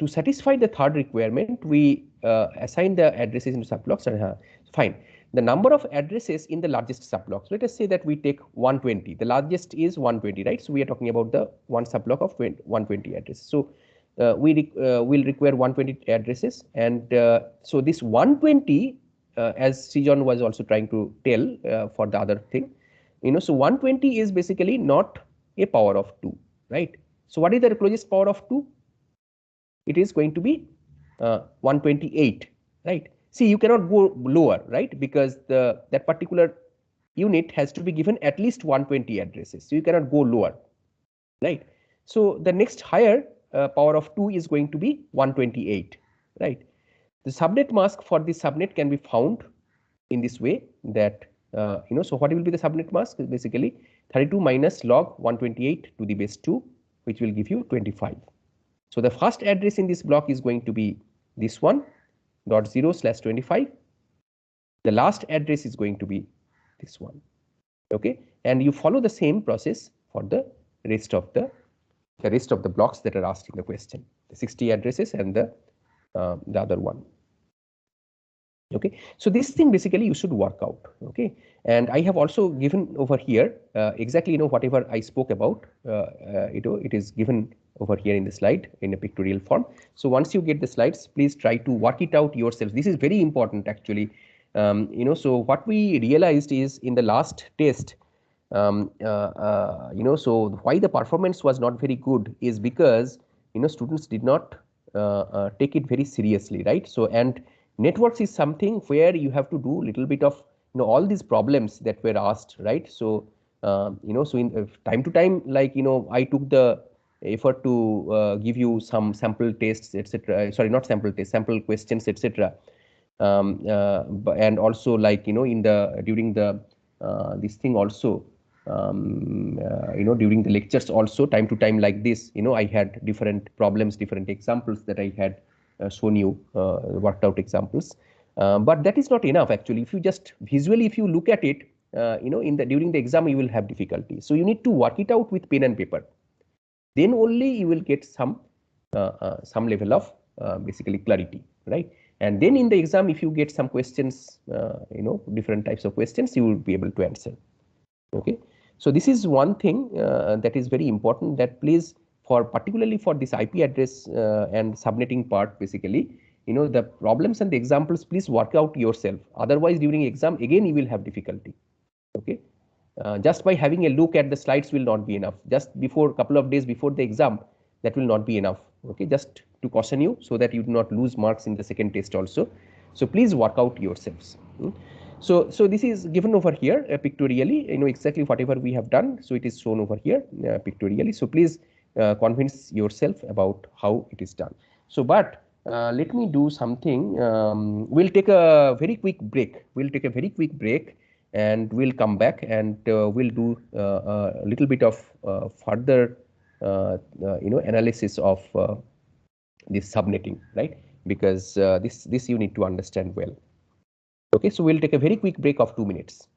satisfy the third requirement, we assign the addresses into subblocks. And fine, the number of addresses in the largest subblocks. Let us say that we take 120. The largest is 120, right? So we are talking about the one subblock of 120 addresses. So we will require 120 addresses, and so this 120, as Srijan was also trying to tell for the other thing, so 120 is basically not a power of 2, right? So what is the closest power of 2? It is going to be 128, right? See, you cannot go lower, right? Because that particular unit has to be given at least 120 addresses. So you cannot go lower, right? So the next higher power of 2 is going to be 128, right? The subnet mask for this subnet can be found in this way that, so what will be the subnet mask? Basically 32 minus log 128 to the base 2, which will give you 25. So the first address in this block is going to be this one, dot 0/25. The last address is going to be this one. Okay, and you follow the same process for the rest of the blocks that are asked in the question, the 60 addresses and the other one. Okay, so this thing basically you should work out. Okay, and I have also given over here exactly whatever I spoke about. It is given over here in the slide in a pictorial form. So once you get the slides, please try to work it out yourselves. This is very important actually. So what we realized is in the last test, so why the performance was not very good is because students did not take it very seriously, right? So and networks is something where you have to do a little bit of all these problems that were asked, right? So so in time to time, like I took the effort to give you some sample tests, etc. Sorry, not sample tests, sample questions, etc. And also like in the during the this thing also, during the lectures also, time to time like this, I had different problems, different examples that I had shown you, worked out examples. But that is not enough actually. If you just visually, if you look at it, during the exam you will have difficulty. So you need to work it out with pen and paper. Then only you will get some level of basically clarity, right? And then in the exam, if you get some questions, different types of questions, you will be able to answer. Okay, so this is one thing that is very important, that please, for particularly for this IP address and subnetting part, basically, the problems and the examples, please work out yourself. Otherwise, during exam, again, you will have difficulty. Okay, just by having a look at the slides will not be enough. Just before a couple of days before the exam, that will not be enough. Okay, just to caution you so that you do not lose marks in the second test also. So please work out yourselves. So this is given over here pictorially, exactly whatever we have done. So it is shown over here pictorially. So please convince yourself about how it is done. So, but let me do something. We'll take a very quick break. And we'll come back and we'll do a little bit of further analysis of this subnetting, right? Because this you need to understand well. Okay, so we'll take a very quick break of 2 minutes.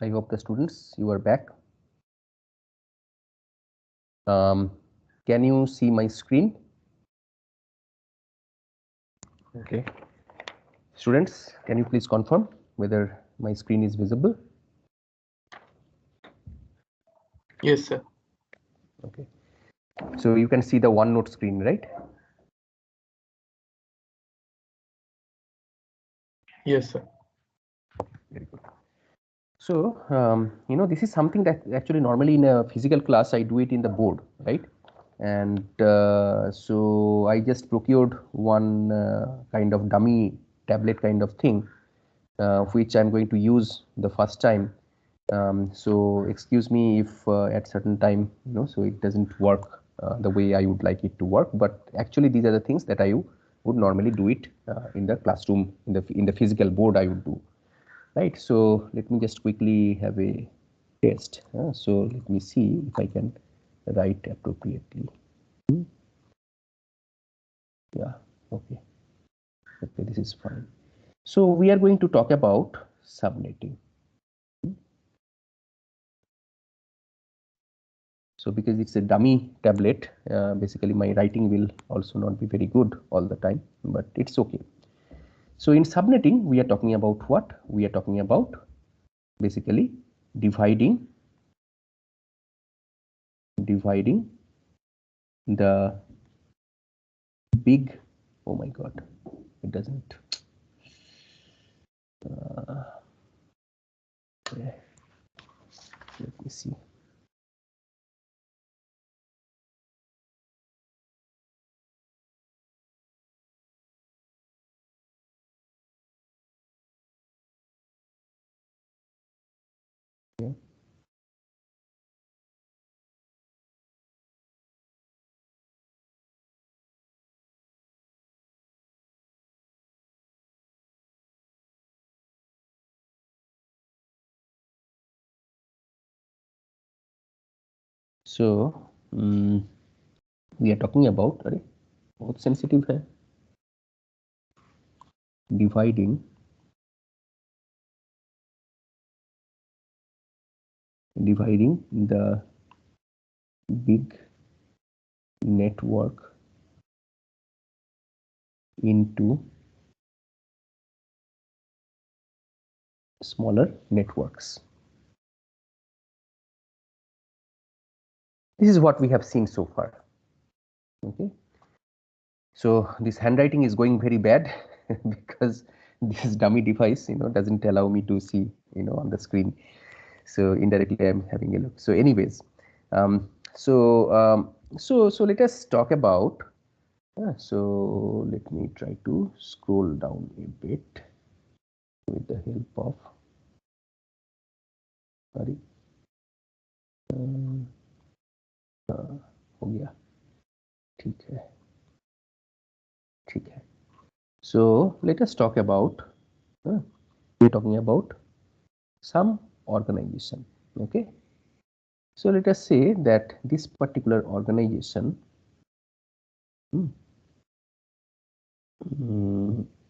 I hope the students, you are back. Can you see my screen? Okay. Students, can you please confirm whether my screen is visible? Yes, sir. Okay. So you can see the OneNote screen, right? Yes, sir. Very good. So, this is something that actually normally in a physical class, I do it in the board, right? And so I just procured one kind of dummy tablet kind of thing, which I'm going to use the first time. So excuse me if at certain time, so it doesn't work the way I would like it to work. But actually, these are the things that I would normally do it in the classroom, in the physical board I would do. Right, so let me just quickly have a test. So let me see if I can write appropriately. Yeah, okay, this is fine. So we are going to talk about subnetting. So because it's a dummy tablet, basically my writing will also not be very good all the time, but it's okay. So in subnetting, we are talking about what? We are talking about basically dividing the big, oh my god, it doesn't, let me see. Okay. So we are talking about, बहुत sensitive है, dividing the big network into smaller networks. This is what we have seen so far. Okay, so this handwriting is going very bad because this dummy device, doesn't allow me to see, on the screen. So indirectly, I'm having a look. So, anyways, so let us talk about. So let me try to scroll down a bit with the help of. Sorry. हो गया, ठीक है, ठीक है. So let us talk about. We're talking about some organization. Okay. So let us say that this particular organization.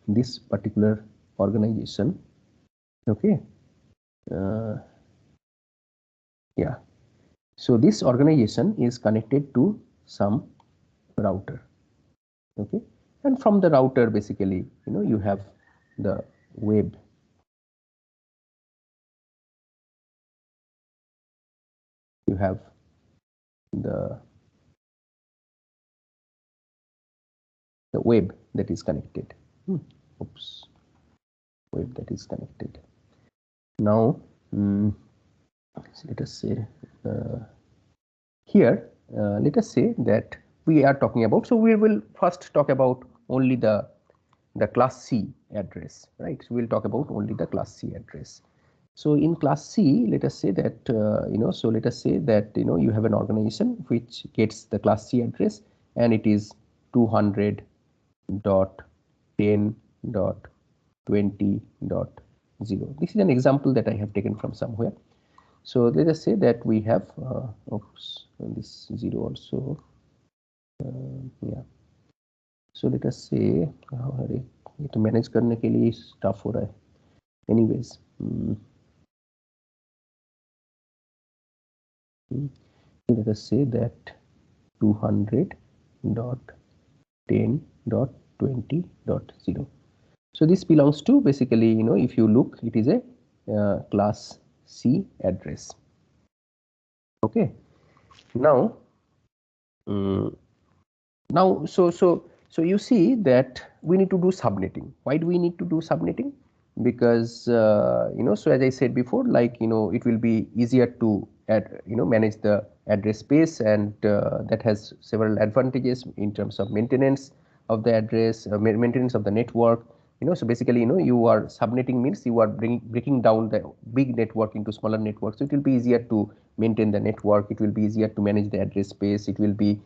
This particular organization. Okay. Yeah. So this organization is connected to some router. Okay, and from the router, basically, you have the web. You have the web that is connected. Oops, web that is connected. Now, so let us say here, let us say that we are talking about. So we will first talk about only the class C address, right? So we'll talk about only the class C address. So in class C, let us say that so let us say that you have an organization which gets the class C address, and it is 200.10.20.0. This is an example that I have taken from somewhere. So let us say that we have oops, this 0 also. Yeah. So let us say अरे ये तो manage करने के लिए tough हो रहा है. Anyways, Let us say that 200.10.20.0. So this belongs to basically, if you look, it is a class C address. Okay. Now, so you see that we need to do subnetting. Why do we need to do subnetting? Because so as I said before, like it will be easier to manage the address space, and that has several advantages in terms of maintenance of the address, maintenance of the network. So basically, you are subnetting means you are breaking down the big network into smaller networks. So it will be easier to maintain the network. It will be easier to manage the address space. It will be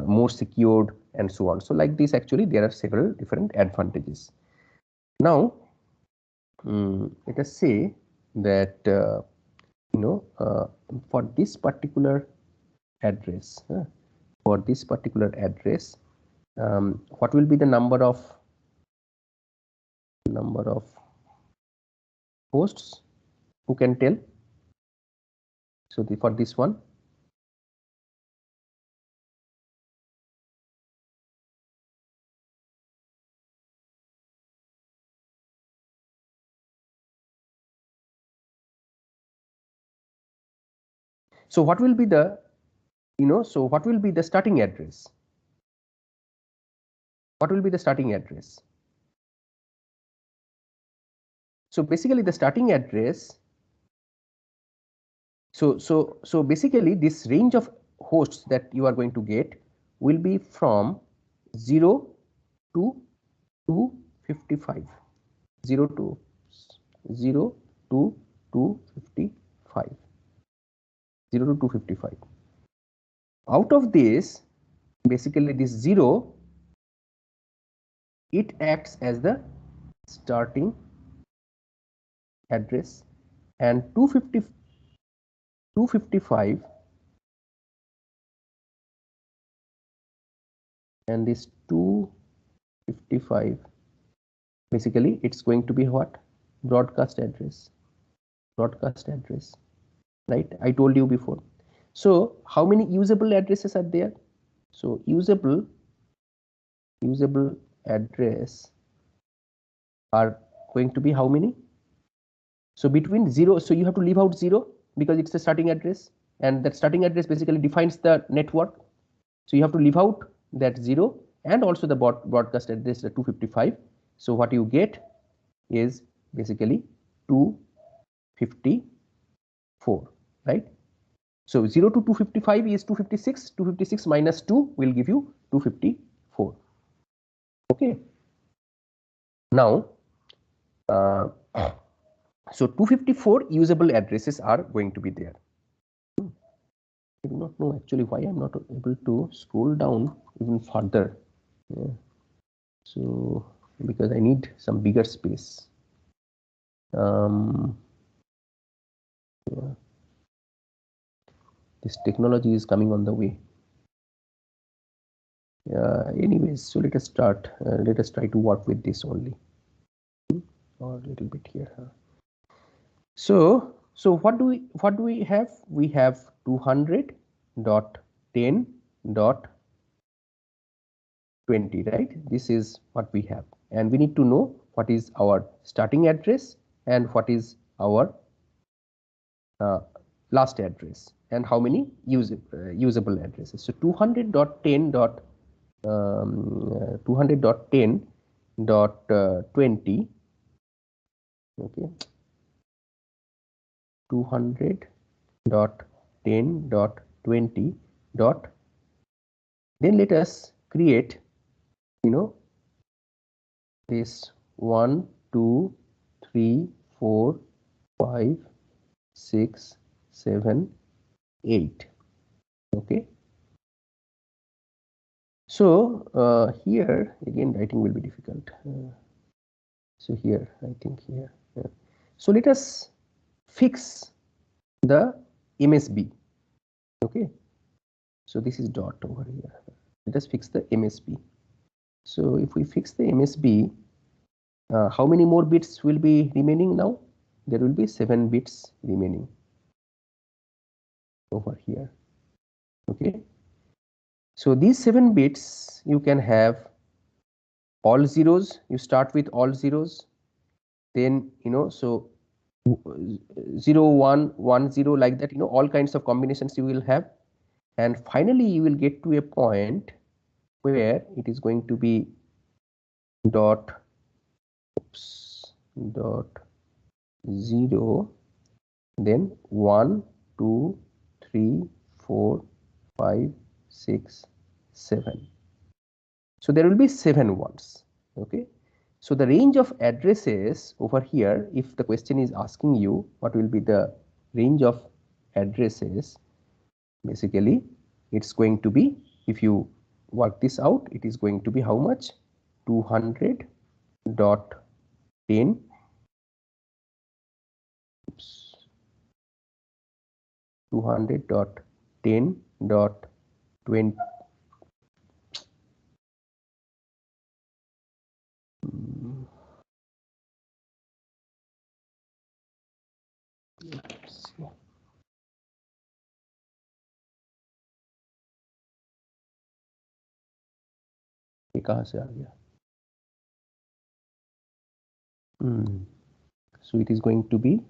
more secured and so on. So like this, actually, there are several different advantages. Now, let us say that for this particular address, what will be the number of hosts? Who can tell? So for this one, so what will be the what will be the starting address? What will be the starting address? So basically the starting address, so basically this range of hosts that you are going to get will be from 0 to 255, 0 to 255, 0 to 255. Out of this, basically this 0, it acts as the starting address, and 255 and this 255, basically it's going to be what? Broadcast address, right? I told you before. So how many usable addresses are there? So usable address are going to be how many? So between 0, so you have to leave out 0 because it's the starting address, and that starting address basically defines the network. So you have to leave out that 0 and also the broadcast address, the 255. So what you get is basically 254, right? So 0 to 255 is 256. 256 minus 2 will give you 254. Okay. Now, so 254 usable addresses are going to be there. I do not know actually why I'm not able to scroll down even further. Yeah. So because I need some bigger space. Yeah. This technology is coming on the way. Anyways, so let us start. Let us try to work with this only, or a little bit here. So what do we have? We have 200.10.20, right? This is what we have, and we need to know what is our starting address and what is our last address, and how many usable addresses. So 200.10.20, okay, 200.10.20 dot, then let us create this 1 2 3 4 5 6 7 8. Okay. So here again writing will be difficult. So here, I think here. Yeah. So let us fix the MSB. Okay. So this is dot over here. Let us fix the MSB. So if we fix the MSB, how many more bits will be remaining now? There will be 7 bits remaining. over here. Okay, so these 7 bits you can have all zeros, you start with all zeros, then so 0 1 1 0 like that, all kinds of combinations you will have, and finally you will get to a point where it is going to be dot dot 0, then 1 2 3 4 5 6 7. So there will be 7 ones. Okay, so the range of addresses over here, if the question is asking you what will be the range of addresses, basically it's going to be, if you work this out, it is going to be how much? 200.10 200.10.20 ये कहाँ से आ गया? So it is going to be,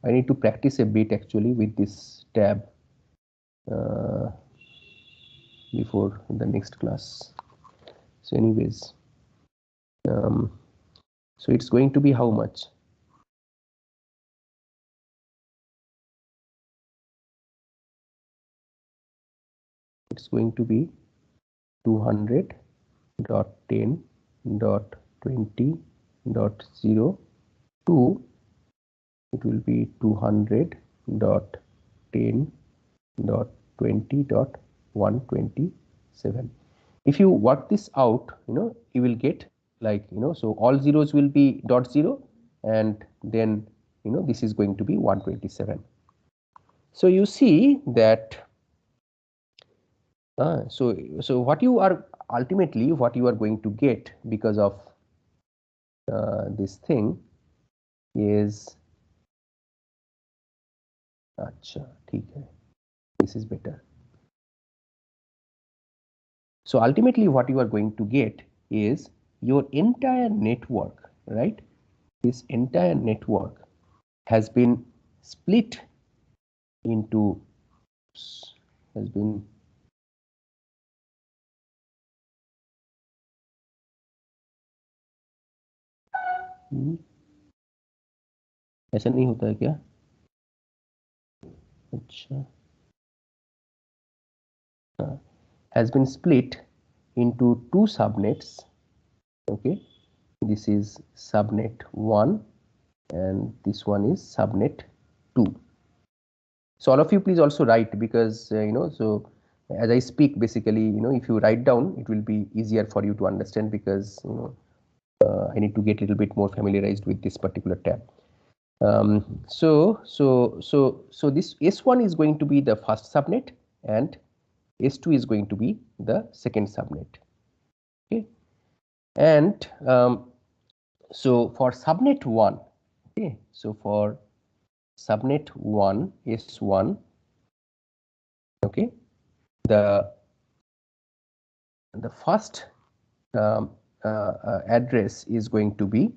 I need to practice a bit actually with this tab before the next class. So anyways, so it's going to be how much? It's going to be 200.10.20.02. It will be 200.10.20.127. If you work this out, you will get like, so all zeros will be dot 0, and then this is going to be 127. So you see that so what you are ultimately, what you are going to get because of this thing is, acha, theek hai, this is better. So ultimately what you are going to get is your entire network, right? This entire network has been split into, has been ऐसा नहीं होता है क्या? अच्छा, has been split into 2 subnets. Okay, this is subnet 1 and this one is subnet 2. So all of you please also write, because so as I speak, basically if you write down, it will be easier for you to understand, because I need to get a little bit more familiarized with this particular tab. So this S1 is going to be the first subnet and S2 is going to be the second subnet. Okay, and so for subnet 1, okay, so for subnet 1 S1, okay, the first address is going to be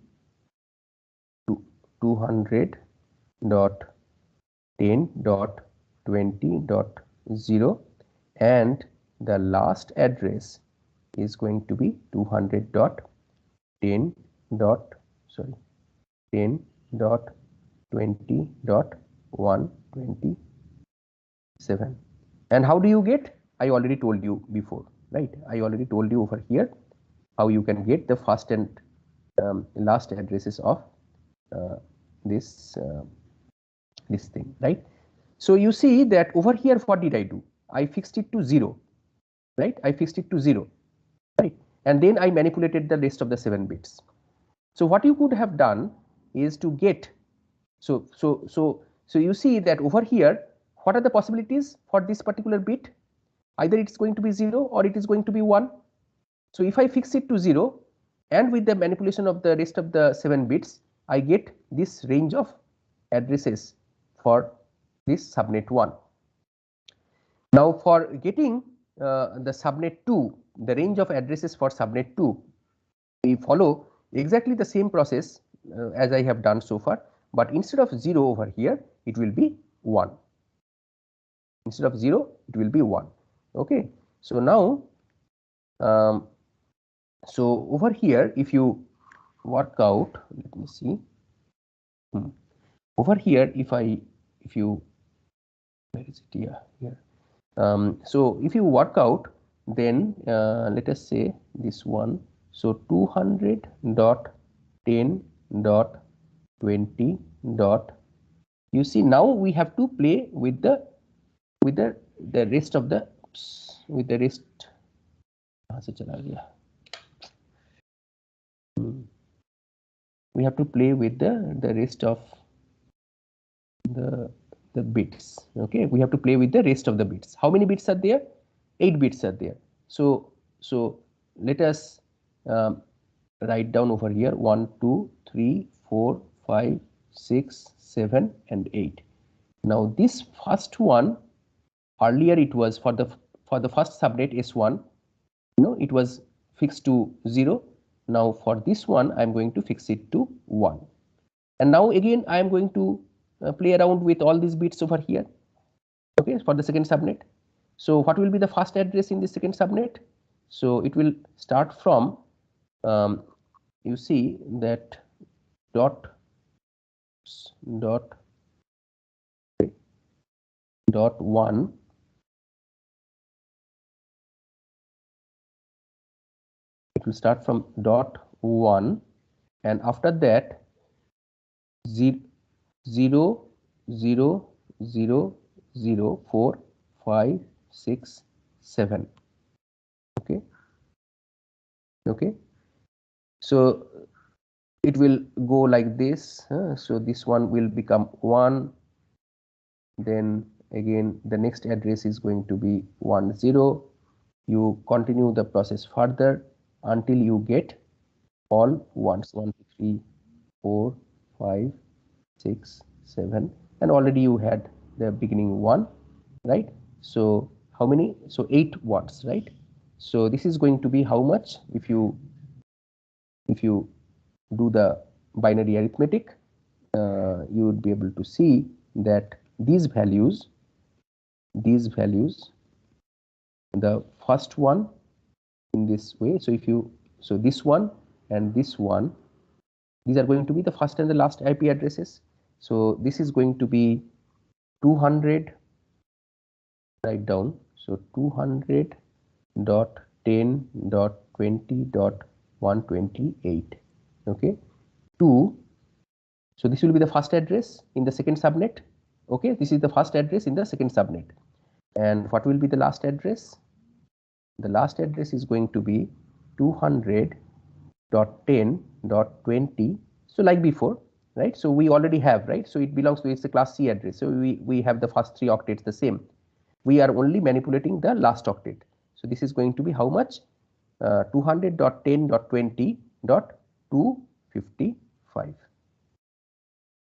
200.10.20.0, and the last address is going to be 200.10.20.127. And how do you get? I already told you before, right? I already told you over here how you can get the first and last addresses of this thing, right? So you see that over here, what did I do? I fixed it to 0, right? I fixed it to 0, right? And then I manipulated the rest of the 7 bits. So what you could have done is to get, so you see that over here, what are the possibilities for this particular bit? Either it's going to be 0 or it is going to be 1. So if I fix it to 0 and with the manipulation of the rest of the 7 bits, I get this range of addresses for this subnet 1. Now for getting the subnet 2, the range of addresses for subnet 2, we follow exactly the same process as I have done so far, but instead of 0 over here, it will be 1. Instead of 0, it will be 1. Okay. So now, so over here, if you work out, let me see. Over here, if you, where is it here? Here. So if you work out, then let us say this one. So 200.10.20. You see, now we have to play with the rest of the rest. We have to play with the rest of the bits. Okay, we have to play with the rest of the bits. How many bits are there? 8 bits are there. So let us write down over here 1, 2, 3, 4, 5, 6, 7, and 8. Now this first one, earlier it was for the first subnet S1, it was fixed to 0. Now for this one, I am going to fix it to 1. And now again I am going to play around with all these bits over here. Okay, for the second subnet. So what will be the first address in the second subnet? So it will start from you see that dot 1. It will start from dot 1, and after that 0, 0, 0, 0, 0, 4, 5, 6, 7. Okay. So it will go like this. So this one will become 1. Then again the next address is going to be 1, 0. You continue the process further until you get all ones. 1, 2, 3, 4, 5, 6, 7, and already you had the beginning 1, right? So how many? So 8 ones, right? So this is going to be how much? If you do the binary arithmetic, you would be able to see that these values, the first one in this way. So so this one and this one, these are going to be the first and the last IP addresses. So this is going to be 200. Write down. So 200.10.20.128. Okay. 2. So this will be the first address in the second subnet. Okay, this is the first address in the second subnet. And what will be the last address? The last address is going to be 200.10.20. So like before, right? So we already have, right? So it belongs to, it's a class C address. So we have the first 3 octets the same. We are only manipulating the last octet. So this is going to be how much? 200.10.20.255.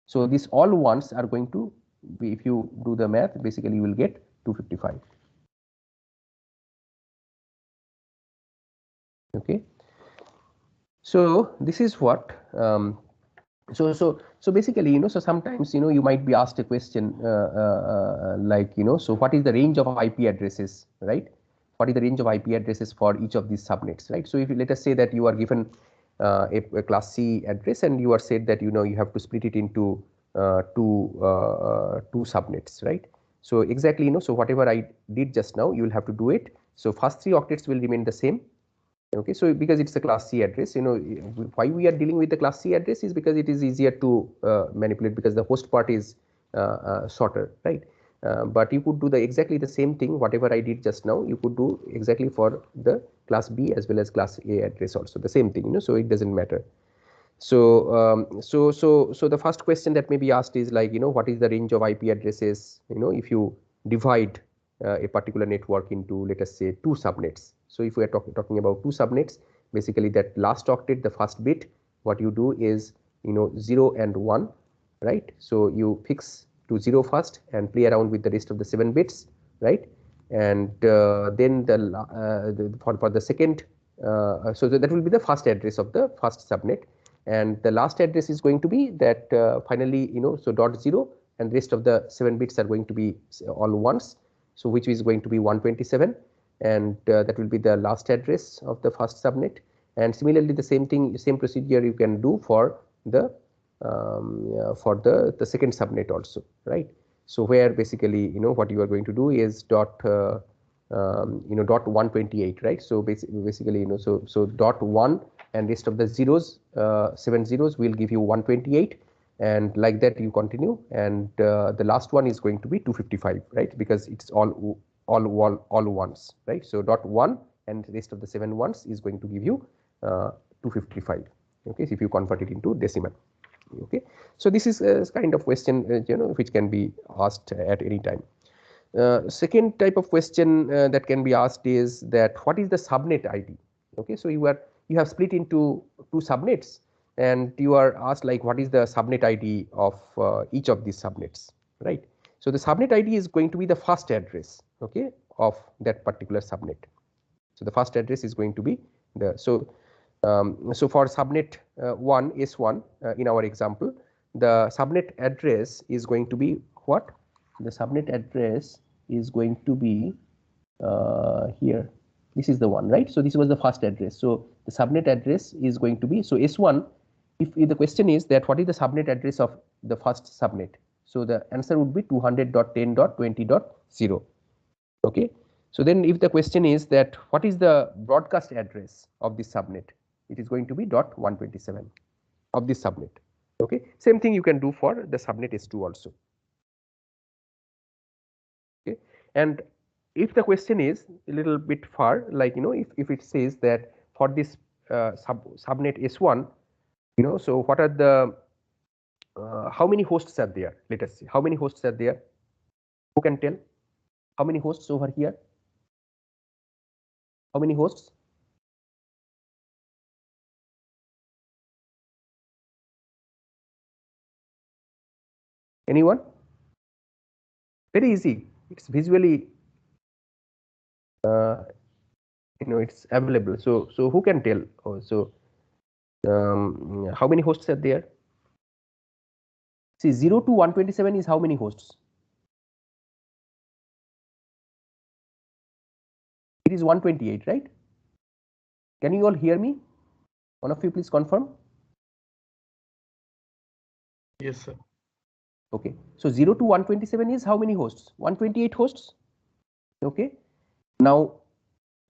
So these all ones are going to be, if you do the math, basically you will get 255. Okay. So this is what. So basically, so sometimes, you might be asked a question like, so what is the range of IP addresses, right? What is the range of IP addresses for each of these subnets, right? So if you, let us say that you are given a class C address, and you are said that, you have to split it into two subnets, right? So exactly, so whatever I did just now, you will have to do it. So first 3 octets will remain the same. Okay, so because it's a class C address, why we are dealing with the class C address is because it is easier to manipulate, because the host part is shorter, right? But you could do exactly the same thing, whatever I did just now, you could do exactly for the class B as well as class A address also, the same thing, so it doesn't matter. So so the first question that may be asked is like, what is the range of IP addresses, if you divide a particular network into, let us say, 2 subnets. So if we are talking about 2 subnets, basically that last octet, the first bit, what you do is, 0 and 1. right? So you fix to 0 first and play around with the rest of the 7 bits, right? And then for the second, so that will be the first address of the first subnet, and the last address is going to be that finally, so dot 0, and rest of the 7 bits are going to be all ones, so which is going to be 127, and that will be the last address of the first subnet. And similarly, the same procedure you can do for the second subnet also, right? So where basically, what you are going to do is dot dot 128, right? So basically, so dot 1 and rest of the zeros, 7 zeros will give you 128, and like that you continue, and the last one is going to be 255, right? Because it's all ones, right? So dot 1 and rest of the 7 ones is going to give you 255. Okay, so if you convert it into decimal. Okay, so this is a kind of question which can be asked at any time. Second type of question that can be asked is that what is the subnet ID? Okay, so you have split into two subnets, and you are asked like what is the subnet ID of each of these subnets, right? So the subnet ID is going to be the first address, okay, of that particular subnet. So the first address is going to be the so for subnet 1 S1 in our example, the subnet address is going to be what? The subnet address is going to be here. This is the one, right? So this was the first address. So the subnet address is going to be, so S1, if the question is that what is the subnet address of the first subnet? So the answer would be 200.10.20.0. Okay. So then if the question is that what is the broadcast address of this subnet, it is going to be dot 127 of this subnet. Okay. Same thing you can do for the subnet S2 also. Okay. And if the question is a little bit far, like, if it says that for this subnet S1, so what are the, how many hosts are there? Let us see. How many hosts are there? Who can tell? How many hosts over here? How many hosts? Anyone? Very easy. It's visually, it's available. So who can tell? Oh, so how many hosts are there? See, 0 to 127 is how many hosts? It is 128, right? Can you all hear me? One of you please confirm. Yes, sir. Okay. So 0 to 127 is how many hosts? 128 hosts. Okay. Now,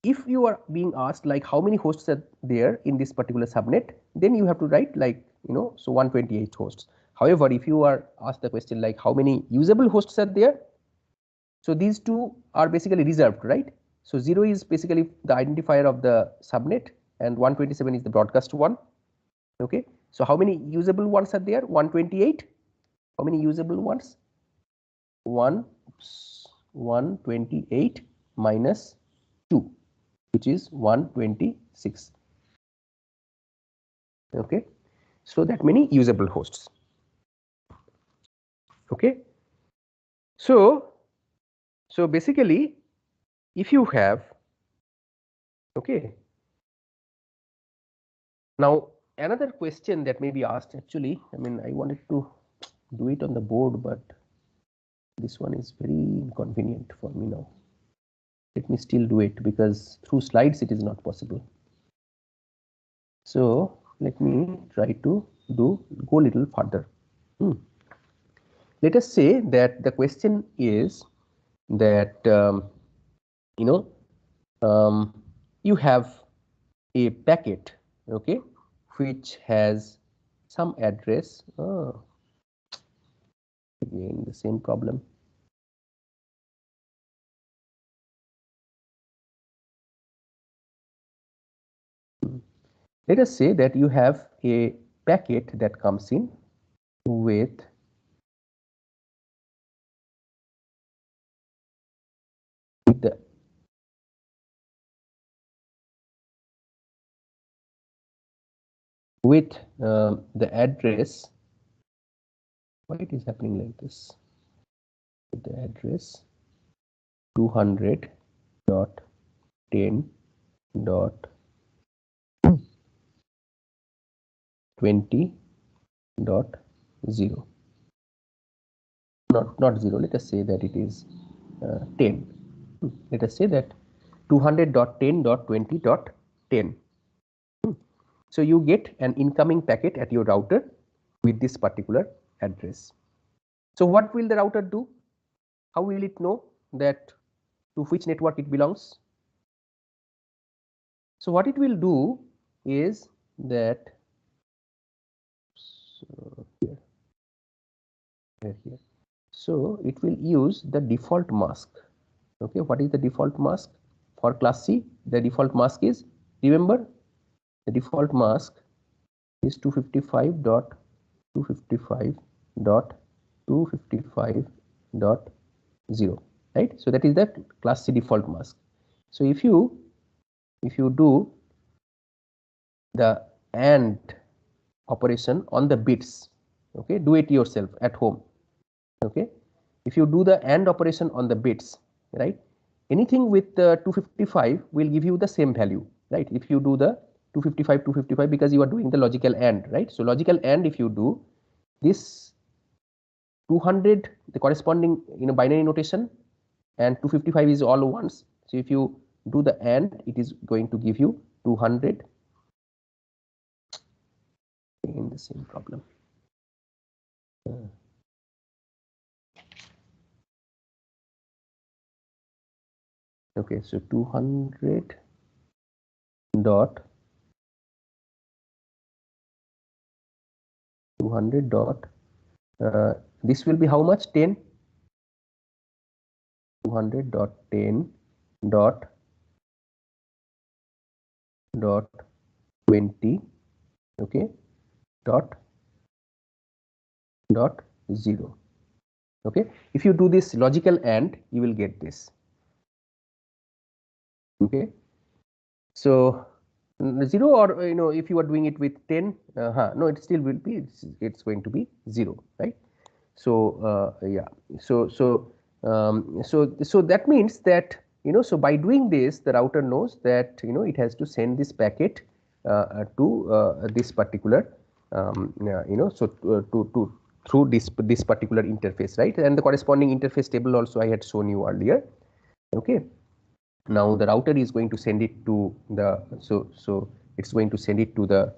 if you are being asked like how many hosts are there in this particular subnet, then you have to write like, so 128 hosts. However, if you are asked the question like how many usable hosts are there, so these two are basically reserved, right? So 0 is basically the identifier of the subnet and 127 is the broadcast one. Okay. So how many usable ones are there? 128. How many usable ones? 128 minus 2, which is 126. Okay. So that many usable hosts. Okay. So basically, if you have, okay, now another question that may be asked, actually, I mean, I wanted to do it on the board, but this one is very inconvenient for me now. Let me still do it because through slides it is not possible. So let me try to go a little further. Let us say that the question is that you have a packet, okay, which has some address. Oh, again the same problem. Let us say that you have a packet that comes in with the address Why it is happening like this? The address 200.10.20.0. Not 0. Let us say that it is 10. Let us say that 200.10.20.10. So you get an incoming packet at your router with this particular address. So what will the router do? How will it know that to which network it belongs? So what it will do is that, so here, so it will use the default mask. Okay, what is the default mask for class C? The default mask is, remember, the default mask is 255.255.255.0, right? So that is the class C default mask. So if you do the AND operation on the bits, okay, do it yourself at home. Okay, if you do the AND operation on the bits, right, anything with 255 will give you the same value, right? If you do the 255 because you are doing the logical AND, right? So logical AND, if you do this 200, the corresponding binary notation, and 255 is all ones. So if you do the AND, it is going to give you 200. In the same problem. Okay, so 200 dot this will be how much? 10. 200.10.20, okay, dot 0. Okay, if you do this logical AND, you will get this. Okay, so 0, or if you are doing it with 10, no, it still will be, it's going to be 0, right? So yeah, so that means that so by doing this, the router knows that it has to send this packet to this particular through this particular interface, right? And the corresponding interface table also I had shown you earlier. Okay, now the router is going to send it to the, so it's going to send it to the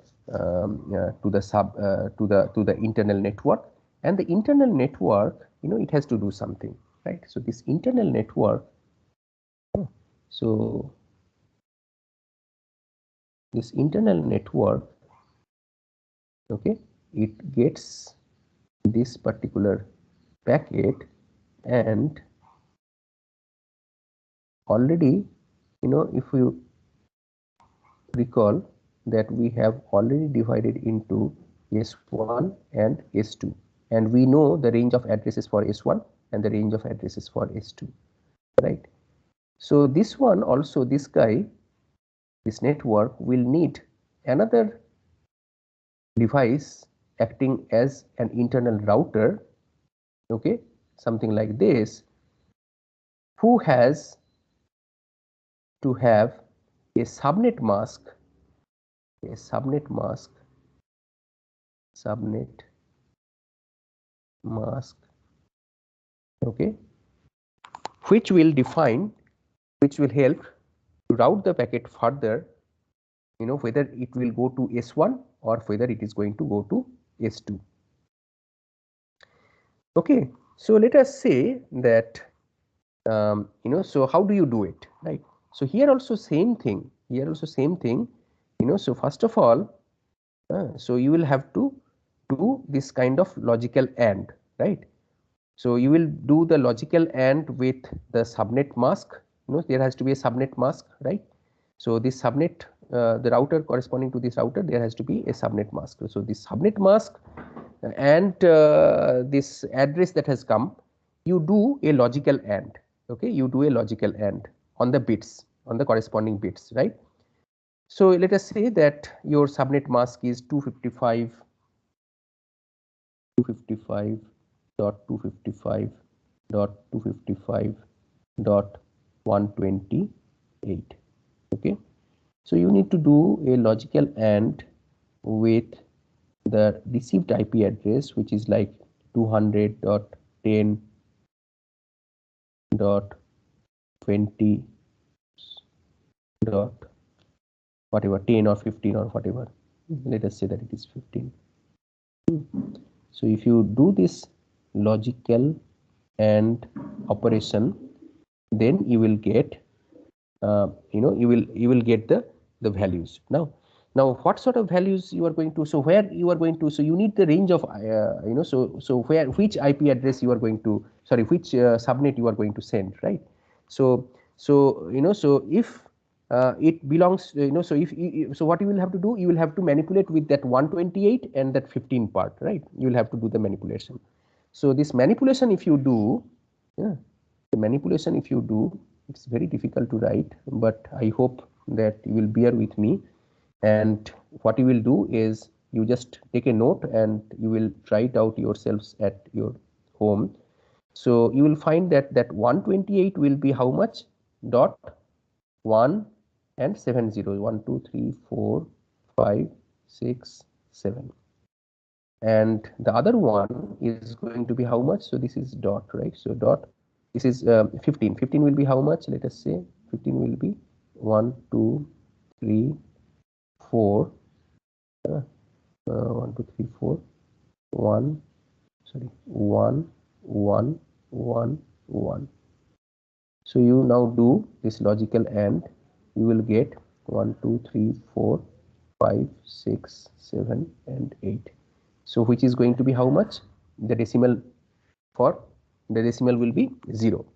to the internal network, and the internal network, it has to do something, right? So this internal network, so this internal network, okay, it gets this particular packet, and already, if you recall that we have already divided into S1 and S2, and we know the range of addresses for S1 and the range of addresses for S2, right? So this one also, this guy, this network will need another device acting as an internal router, okay, something like this, who has to have a subnet mask, subnet mask, okay, which will help to route the packet further, whether it will go to S1 or whether it is going to go to S2. Okay, so let us say that so how do you do it, right? So here also same thing, so first of all, so you will have to do this kind of logical AND, right? So you will do the logical AND with the subnet mask, there has to be a subnet mask, right? So this subnet, the router corresponding to this router, there has to be a subnet mask. So this subnet mask and this address that has come, you do a logical AND, okay, you do a logical AND on the bits, on the corresponding bits, right? So let us say that your subnet mask is 255 dot 255 dot 255 dot 128. Okay, so you need to do a logical AND with the received IP address, which is like 200.10.20 dot whatever 10 or 15 or whatever. Let us say that it is 15. So if you do this logical AND operation, then you will get you will get the values. Now what sort of values you are going to, so where you are going to, so you need the range of so where, which IP address you are going to, sorry, which subnet you are going to send, right? So so if it belongs, so if so what you will have to do, you will have to manipulate with that 128 and that 15 part, right? You will have to do the manipulation. So this manipulation if you do, yeah, the manipulation if you do, it's very difficult to write, but I hope that you will bear with me. And what you will do is you just take a note and you will try it out yourselves at your home. So you will find that that 128 will be how much? Dot 1 and 7 zeros, 1 2 3 4 5 6 7, and the other one is going to be how much? So this is dot, right? So dot, this is 15. 15 will be how much? Let us say 15 will be 1 2 3 4 1 2 3 4 1 sorry 1 1 1 1. So you now do this logical AND, you will get 1 2 3 4 5 6 7 and 8. So which is going to be how much? The decimal, for the decimal will be 0.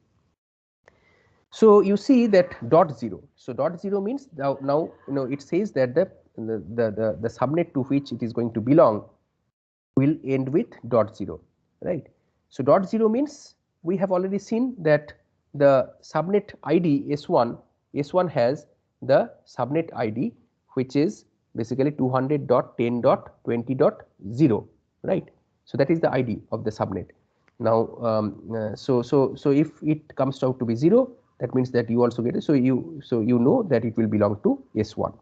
So you see that dot 0. So dot 0 means now it says that the subnet to which it is going to belong will end with dot 0, right? So dot 0 means we have already seen that the subnet ID S1 has the subnet ID which is basically 200.10.20.0, right? So that is the ID of the subnet. Now so if it comes out to be 0, that means that you also get it. So you know that it will belong to S1.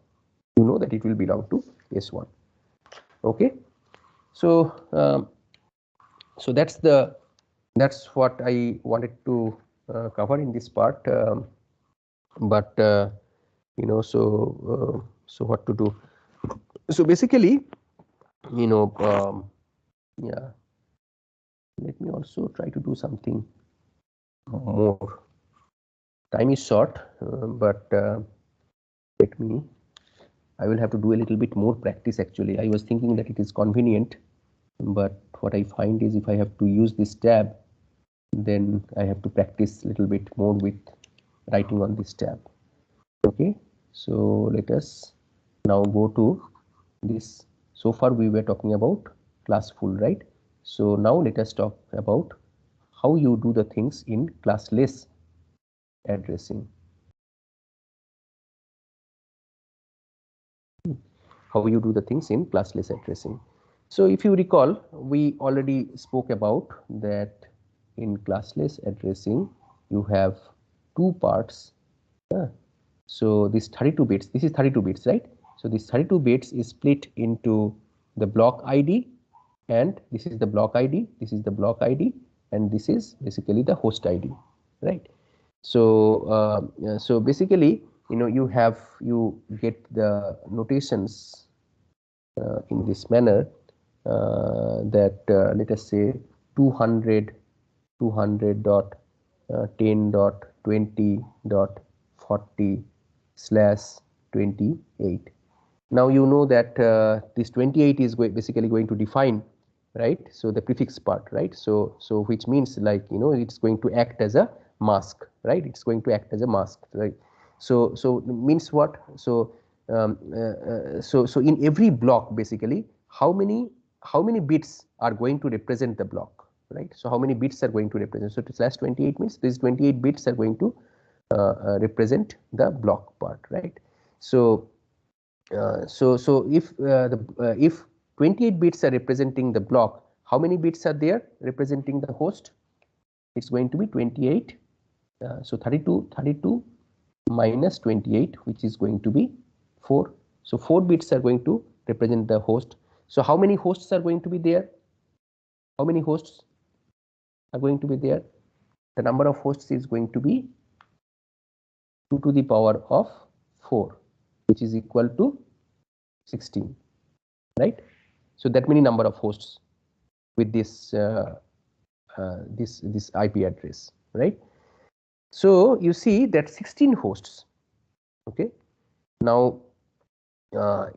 You know that it will belong to S1. Okay. So so that's what I wanted to cover in this part. But so what to do? So basically, yeah. Let me also try to do something more. Time is short, but let me. I will have to do a little bit more practice. Actually, I was thinking that it is convenient, but what I find is if I have to use this tab, then I have to practice a little bit more with writing on this tab. Okay, so let us now go to this. So far we were talking about classful, right? So now let us talk about how you do the things in classless addressing. How you do the things in classless addressing. So if you recall, we already spoke about that in classless addressing you have two parts. So this 32 bits, this is 32 bits, right? So this 32 bits is split into the block ID, and this is the block ID, this is the block ID, and this is basically the host ID, right? So so basically you get the notations in this manner, that let us say 200.10.20.40/28. Now you know that this 28 is basically going to define, right? So the prefix part, right? So which means like it's going to act as a mask, right? It's going to act as a mask, right? So means what? So so in every block basically how many bits are going to represent the block, right? So how many bits are going to represent? So /28 means these 28 bits are going to represent the block part, right? So so if if 28 bits are representing the block, how many bits are there representing the host? It's going to be 28. So 32 minus 28, which is going to be 4. So 4 bits are going to represent the host. So how many hosts are going to be there? How many hosts are going to be there? The number of hosts is going to be 2 to the power of 4, which is equal to 16, right? So that many number of hosts with this this IP address, right? So you see that 16 hosts. Okay. Now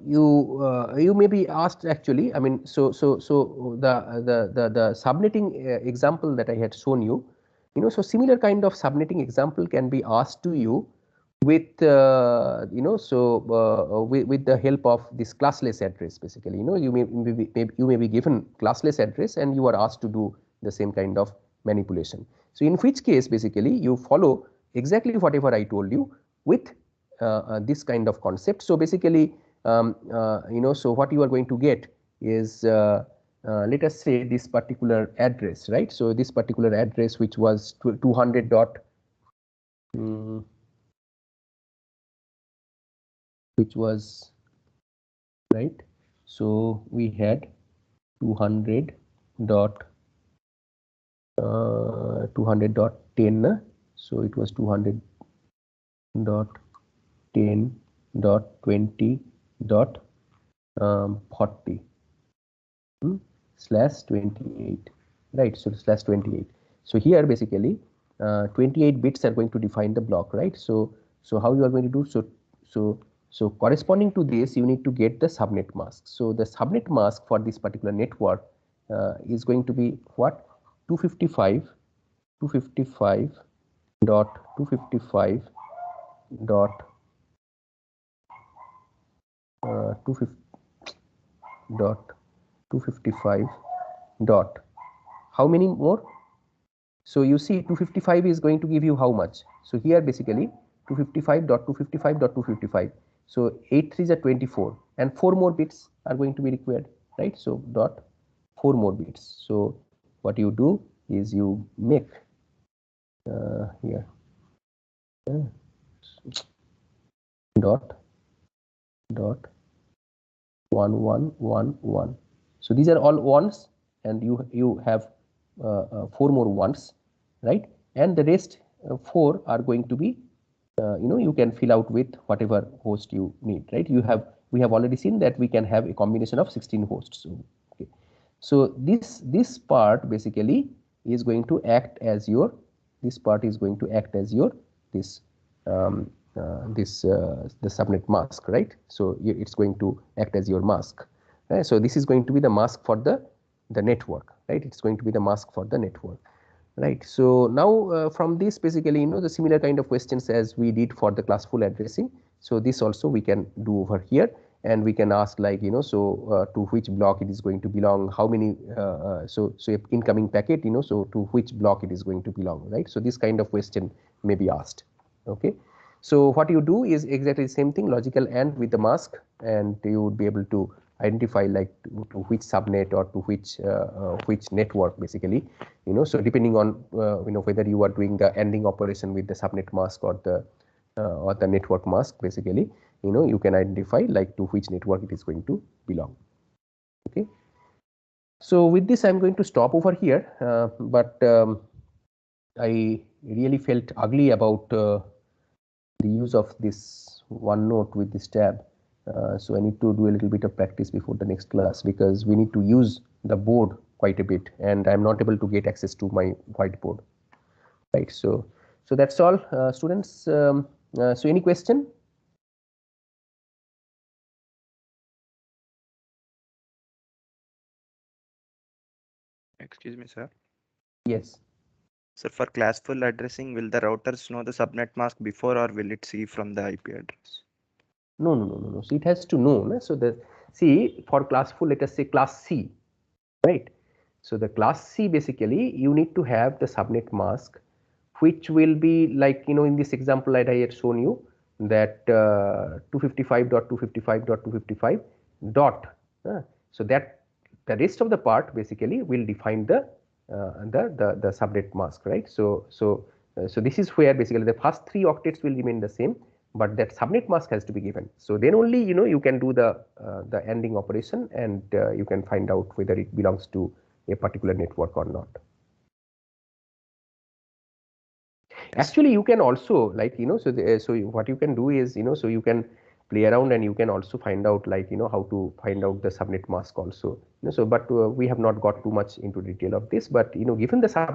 you may be asked, actually, I mean, so the subnetting example that I had shown you, so similar kind of subnetting example can be asked to you with with the help of this classless address. Basically, you may be given classless address and you are asked to do the same kind of manipulation. So in which case, basically, you follow exactly whatever I told you with this kind of concept. So basically, so what you are going to get is let us say this particular address, right? So this particular address, which was 200 dot which was, right, so we had 200 dot 200.10, so it was 200.10.20.40 slash 28, right? So slash 28. So here basically 28 bits are going to define the block, right? So how you are going to do? So corresponding to this, you need to get the subnet mask. So the subnet mask for this particular network is going to be what? 255 dot 255 dot 255 dot how many more? So you see 255 is going to give you how much? So here basically 255.255.255. So 8 3s are 24 and 4 more bits are going to be required, right? So dot 4 more bits. So what you do is you make here dot 1111. So these are all ones and you have 4 more ones, right? And the rest 4 are going to be you can fill out with whatever host you need, right? We have already seen that we can have a combination of 16 hosts. Okay. So this part basically is going to act as your this the subnet mask, right? So it's going to act as your mask. So this is going to be the mask for the network, right? It's going to be the mask for the network, right? So now from this basically, the similar kind of questions as we did for the classful addressing. So this also we can do over here, and we can ask like to which block it is going to belong, how many so incoming packet, so to which block it is going to belong, right? So this kind of question may be asked. Okay. So what you do is exactly the same thing, logical AND with the mask, and you would be able to identify like to which subnet or to which network basically, so depending on whether you are doing the ANDing operation with the subnet mask or the network mask, basically, you can identify like to which network it is going to belong. Okay. So with this, I'm going to stop over here, but I really felt ugly about the use of this OneNote with this tab. So I need to do a little bit of practice before the next class, because we need to use the board quite a bit, and I'm not able to get access to my whiteboard, right? So that's all, students. So any question? Excuse me, sir. Yes. So for classful addressing, will the routers know the subnet mask before, or will it see from the IP address? No. So it has to know. No? So see, for classful, let us say class C, right? So the class C, basically, you need to have the subnet mask, which will be like, in this example that I had shown you, that 255.255.255 dot. So that the rest of the part basically will define the subnet mask, right? So this is where basically the first 3 octets will remain the same, but that subnet mask has to be given. So then only you can do the ANDing operation, and you can find out whether it belongs to a particular network or not. Actually, you can also, like, so what you can do is, so you can play around and you can also find out, like, how to find out the subnet mask also. So but we have not got too much into detail of this, but given the subnet